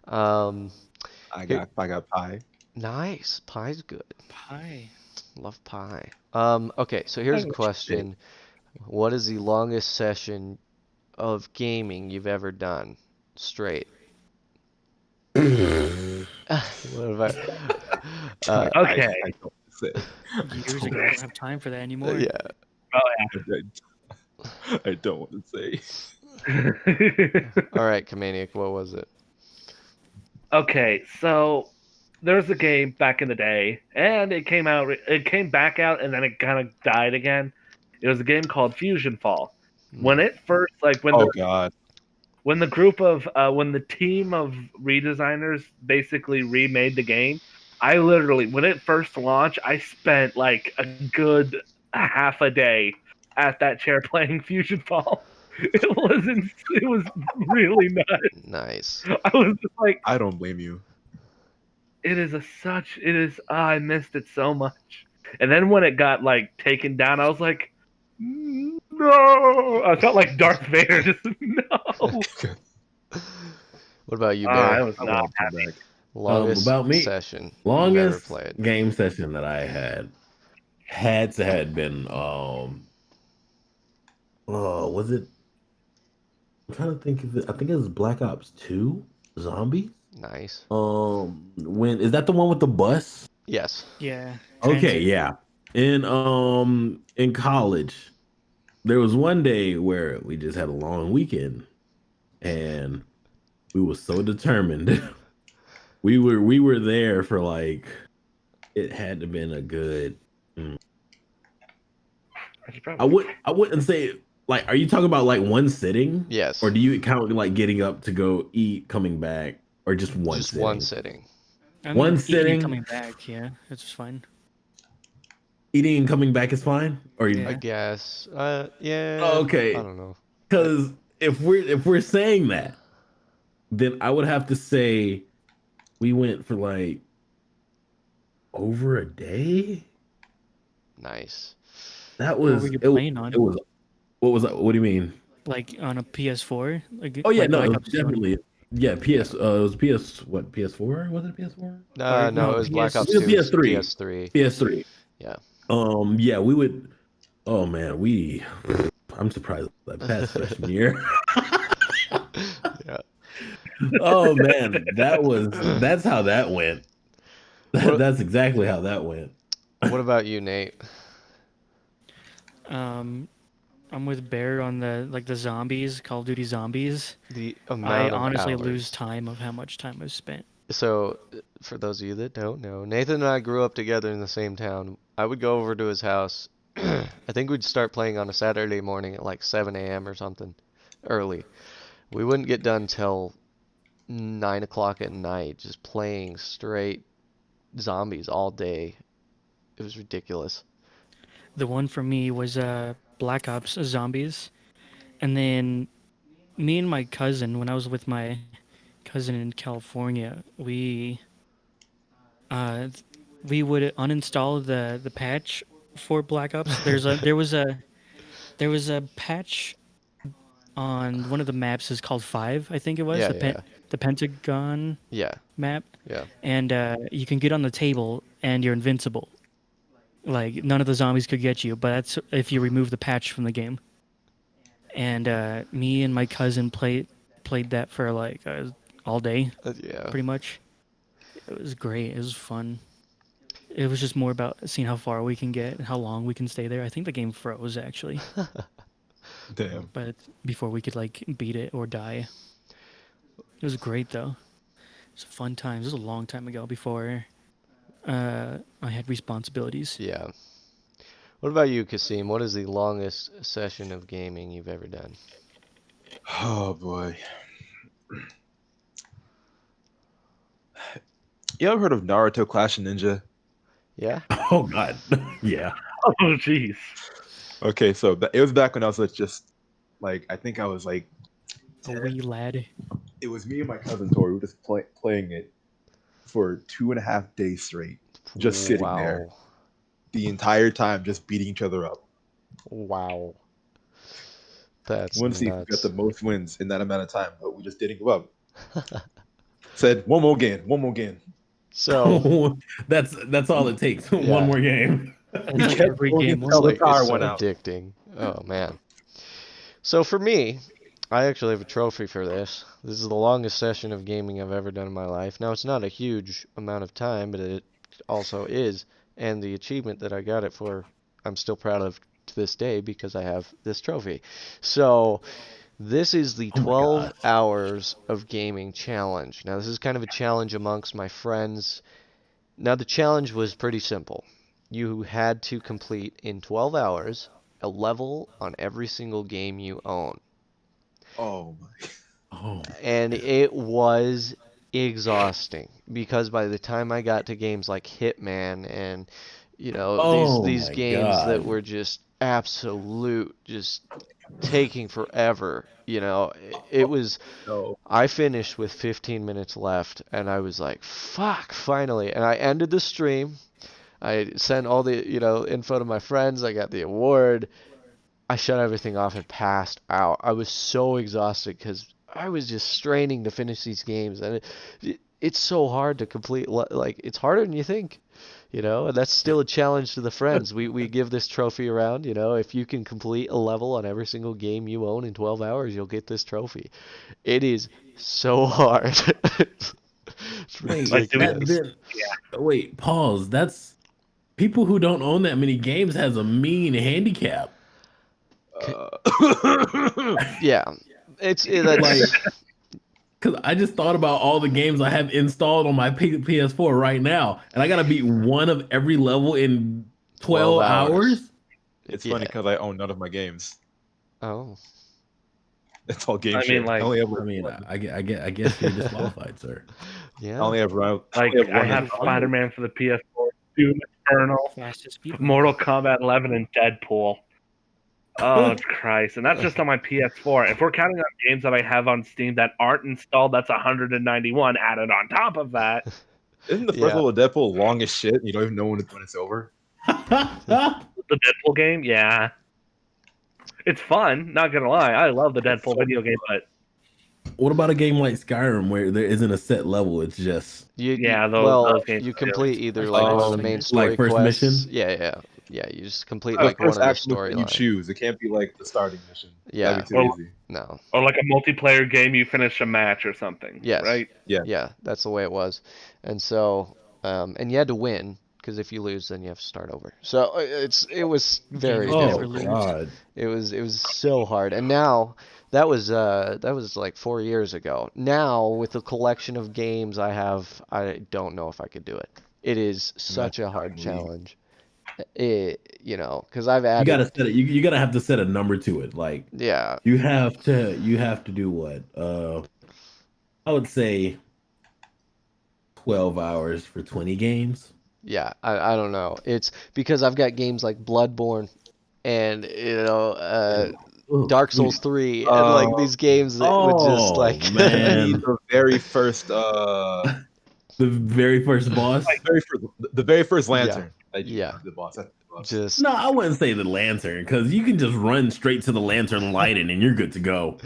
I got pie. Nice. Pie's good. Pie. Love pie. Okay, so here's a Oh, question. What is the longest session of gaming you've ever done? Straight. What about Okay. I don't say. Years ago, I don't have time for that anymore. yeah. I don't want to say. All right, Kamaniac, what was it? Okay, so there's a game back in the day, and it came back out, and then it kind of died again. It was a game called Fusion Fall. When it first, Oh god. when the team of redesigners basically remade the game, I literally, when it first launched, I spent like a good half a day at that chair playing Fusion Fall. It was really nuts. Nice. I was just like, I don't blame you. I missed it so much. And then when it got like taken down, I was like, no. I felt like Darth Vader, just no. What about you, I Bear? was I not want to come happy. back. Longest about me, session you've ever Longest played? game session that I had to had been was it? I'm trying to think of it. I think it was Black Ops 2 Zombies. Nice. When is that the one with the bus? Yes. Yeah. Okay, Transit. yeah. In college, there was one day where we just had a long weekend, and we were so determined. we were there for like, it had to have been a good. I wouldn't say, like, are you talking about like one sitting? Yes. Or do you count like getting up to go eat, coming back, or just one Just sitting? one sitting. I One eating and sitting. coming back. Yeah, it's fine. Eating and coming back is fine? Or you, I Yeah. guess. Yeah. Okay. I don't know. because if we're saying that, then I would have to say we went for like over a day. Nice. That What was were you it, playing on? it was what was that? What do you mean? Like on a PS4? Like, Oh yeah, like no, Black it was Ops 2? definitely yeah. PS it was PS4? Was it PS4? No, no, it was Black PS Ops it was 2. PS3. PS3. PS3. Yeah. Yeah, we would. Oh man, I'm surprised that past freshman year. Yeah. Oh man, that's how that went. That's exactly how that went. What about you, Nate? I'm with Bear on the zombies, Call of Duty Zombies. The I amount of honestly hours. lose time of how much time I've spent. So, for those of you that don't know, Nathan and I grew up together in the same town. I would go over to his house. I think we'd start playing on a Saturday morning at like 7 a.m. or something, early. We wouldn't get done till 9 o'clock at night, just playing straight zombies all day. It was ridiculous. The one for me was Black Ops Zombies, and then me and my cousin, when I was with my cousin in California, uh, we would uninstall the patch for Black Ops. There was a patch on one of the maps is called 5, I think it was, Yeah. the Pentagon Yeah. map, Yeah. and you can get on the table and you're invincible. Like none of the zombies could get you, but that's if you remove the patch from the game. And me and my cousin played that for like all day, Yeah. pretty much. It was great. It was fun. It was just more about seeing how far we can get and how long we can stay there. I think the game froze actually, Damn. but before we could like beat it or die. It was great though. It was fun times. This was a long time ago before I had responsibilities. Yeah. What about you, Kasim? What is the longest session of gaming you've ever done? Oh boy. You ever heard of Naruto Clash of Ninja? Yeah? Oh God, yeah. Oh, jeez. Okay, so it was back when I was just like, I think I was like, A wee lad. it was me and my cousin Tori. We were just playing it for 2.5 days straight, just sitting there Wow. the entire time, just beating each other up. Wow. That's One see who nuts. got the most wins in that amount of time, but we just didn't give up. Said one more game. So, That's all it takes. Yeah. One more game. It's like kept every going game. until the it's power so went out. addicting. Oh, man. So for me, I actually have a trophy for this. This is the longest session of gaming I've ever done in my life. Now, it's not a huge amount of time, but it also is. And the achievement that I got it for, I'm still proud of to this day because I have this trophy. So, this is the Oh my 12 God. hours of gaming challenge. Now, this is kind of a challenge amongst my friends. Now, the challenge was pretty simple. You had to complete in 12 hours a level on every single game you own. Oh my! Oh, And it was exhausting because by the time I got to games like Hitman and Oh these my games that God. were just absolute, just taking forever, it was. No. I finished with 15 minutes left and I was like, fuck, finally. And I ended the stream. I sent all the, info to my friends. I got the award. I shut everything off and passed out. I was so exhausted because I was just straining to finish these games, and it's so hard to complete. Like it's harder than you think, and that's still a challenge to the friends. We give this trophy around. If you can complete a level on every single game you own in 12 hours, you'll get this trophy. It is so hard. It's wait, ridiculous. wait, pause. That's people who don't own that many games has a mean handicap. Yeah, that's Like, because I just thought about all the games I have installed on my PS4 right now, and I gotta beat one of every level in 12 hours. It's Yeah. funny because I own none of my games. Oh. It's all game I share. mean, like- I only have I mean, I guess you're disqualified, sir. Yeah. I only have Like I I have Spider-Man for the PS4, Doom Eternal, Fastest people. Mortal Kombat 11, and Deadpool. Oh Christ! And that's just on my PS4. If we're counting on games that I have on Steam that aren't installed, that's 191 added on top of that. Isn't the first Yeah. level of Deadpool long as shit? And you don't even know when it's over. The Deadpool game, yeah, it's fun. Not gonna lie, I love the Deadpool video game, but What about a game like Skyrim where there isn't a set level? It's just Yeah, those games you are complete really- either like one of the like main story first quests. mission? Yeah. You just complete like one of first the actual mission you storylines. choose. It can't be like the starting mission. Yeah. That'd be too Well- easy. No. or like a multiplayer game, you finish a match or something. Yes. Right. Yeah, that's the way it was. And so, and you had to win because if you lose, then you have to start over. So it was very Oh, oh difficult. lose. God. It was so hard. And now that was like 4 years ago. Now with the collection of games I have, I don't know if I could do it. It is such a hard League. challenge. because I've You added. gotta set it. You gotta have to set a number to it. Like Yeah, you have to do what? I would say 12 hours for 20 games. yeah. I don't know. It's because I've got games like Bloodborne and Ugh, Dark Souls dude. 3 and like these games that would just Oh like man, The very first, the very first boss. the very first lantern. Yeah. The boss. That's the boss. just No, I wouldn't say the lantern because you can just run straight to the lantern lighting and you're good to go.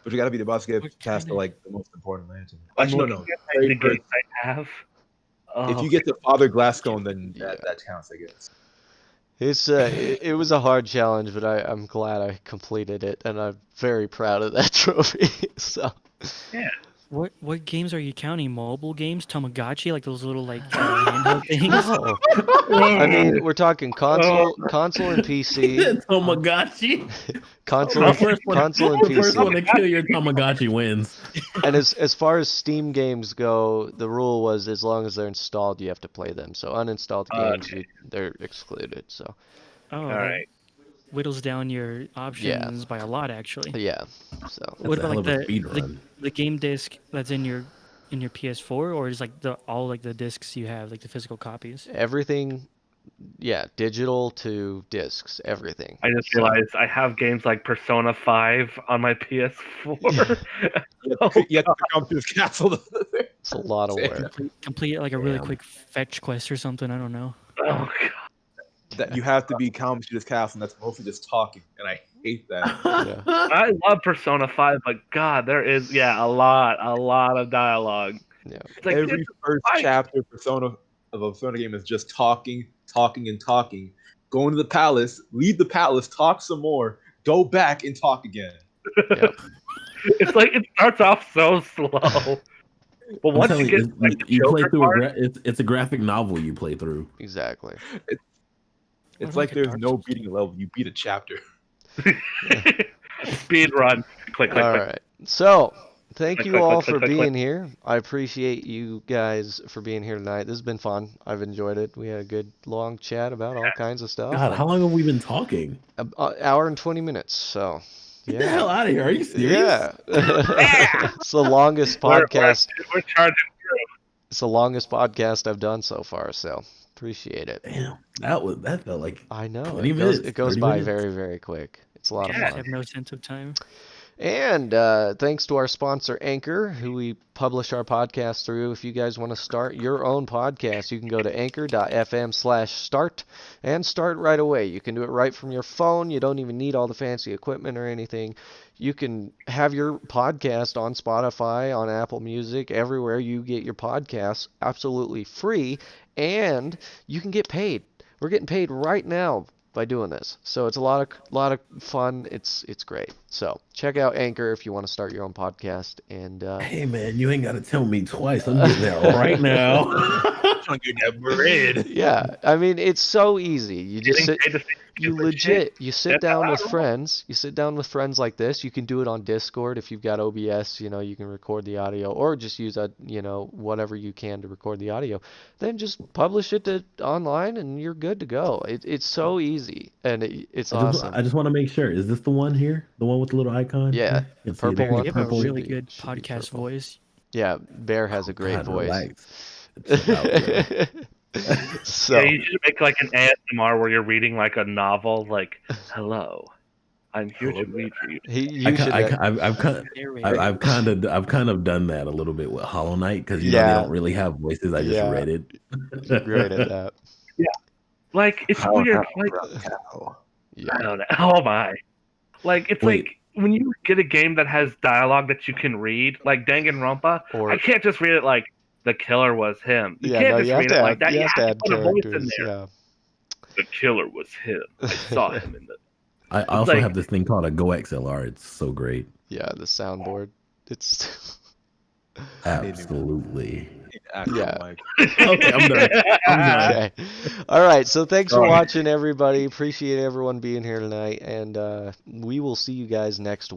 But you gotta be the boss to get What past the kinda- the most important lantern. I'm Actually, no. looking at Very the first- games I have. If Oh, you get to Father Glasgow, then Yeah. that counts, I guess. it was a hard challenge, but I'm glad I completed it, and I'm very proud of that trophy. So What games are you counting? Mobile games, Tamagotchi, like those little like handheld things. no, I mean we're talking console and PC, Tamagotchi. console The first one, console and the first one PC. to kill your Tamagotchi wins. And as far as Steam games go, the rule was as long as they're installed, you have to play them. So uninstalled games, they're excluded. So Oh, all that right. whittles down your options by a lot, actually. yeah, so What That's a about hell like of a speed run. the game disc that's in your PS4, or is like all like the discs you have, like the physical copies? everything, yeah, digital to discs, everything. I just So- realized I have games like Persona 5 on my PS4. You have to come to his castle. It's a lot of work. Complete like a really Damn. quick fetch quest or something. I don't know. Oh, God. That you have to be calm to this castle, and that's mostly just talking, and I hate that. Yeah. I love Persona 5, but God, there is a lot of dialogue. Yeah. It's like Every this- first fine. chapter of a Persona game is just talking, and talking. Go into the palace, leave the palace, talk some more, go back and talk again. Yep. it's like it starts off so slow. But I'm once telling you you, get like the you play Joker through part, it's a graphic novel you play through. Exactly. It's Or like like a there's Dark no Souls beating a level, you beat a chapter. speed run. Click, All click. right. So, thank Click, you click, all click, for click, click, being here. I appreciate you guys for being here tonight. This has been fun. I've enjoyed it. We had a good long chat about all kinds of stuff. God, how long have we been talking? An hour and 20 minutes. So, Get the hell yeah. out of here! Are you serious? Yeah. It's the longest We're- podcast. We're charging. It's the longest podcast I've done so far, so appreciate it. Damn, that felt like I know 20 it minutes, goes 30 by minutes. very, very quick. It's a lot of Yeah. I fun. have no sense of time. And thanks to our sponsor, Anchor, who we publish our podcast through. If you guys want to start your own podcast, you can go to anchor.fm/start and start right away. You can do it right from your phone. You don't even need all the fancy equipment or anything. You can have your podcast on Spotify, on Apple Music, everywhere you get your podcasts, absolutely free, and you can get paid. We're getting paid right now by doing this. So it's a lot of fun. It's great. So check out Anchor if you want to start your own podcast. And Hey man, you ain't got to tell me twice. I'm getting there right now. Trying to get that bread. yeah, I mean it's so easy. You just Getting sit. paid to say You stupid shit. legit, you sit That's down how with I roll. friends. You sit down with friends like this. You can do it on Discord if you've got OBS. You can record the audio, or just use whatever you can to record the audio. Then just publish it online, and you're good to go. It's so easy, and it's awesome. I just want to make sure. Is this the one here? The one with the little icon? Yeah, You can see purple it there. one. You have a Should really be- good should be podcast purple. voice. Yeah, Bear has a great God, voice. relax. It's about good. So Yeah, you should make like an ASMR where you're reading like a novel, like, "Hello, I'm here to read for you." you should. I've kind of done that a little bit with Hollow Knight because they Yeah. don't really have voices. I just Yeah. read it. You're great at that. Like it's How weird. about Like cow? Yeah. I don't know. Oh my! Like it's Wait. like when you get a game that has dialogue that you can read, like Danganronpa. Or I can't just read it like the killer was him. You yeah, can't no, just you have read to it add, like that. you have to add put a voice in characters. there. Yeah. The killer was him. I saw him in the. I also like- have this thing called a Go XLR. It's so great. Yeah, the soundboard. It's Absolutely. Yeah. Mike. Okay, I'm done. I'm done. okay. All right. So thanks for Sorry. watching, everybody. Appreciate everyone being here tonight, and we will see you guys next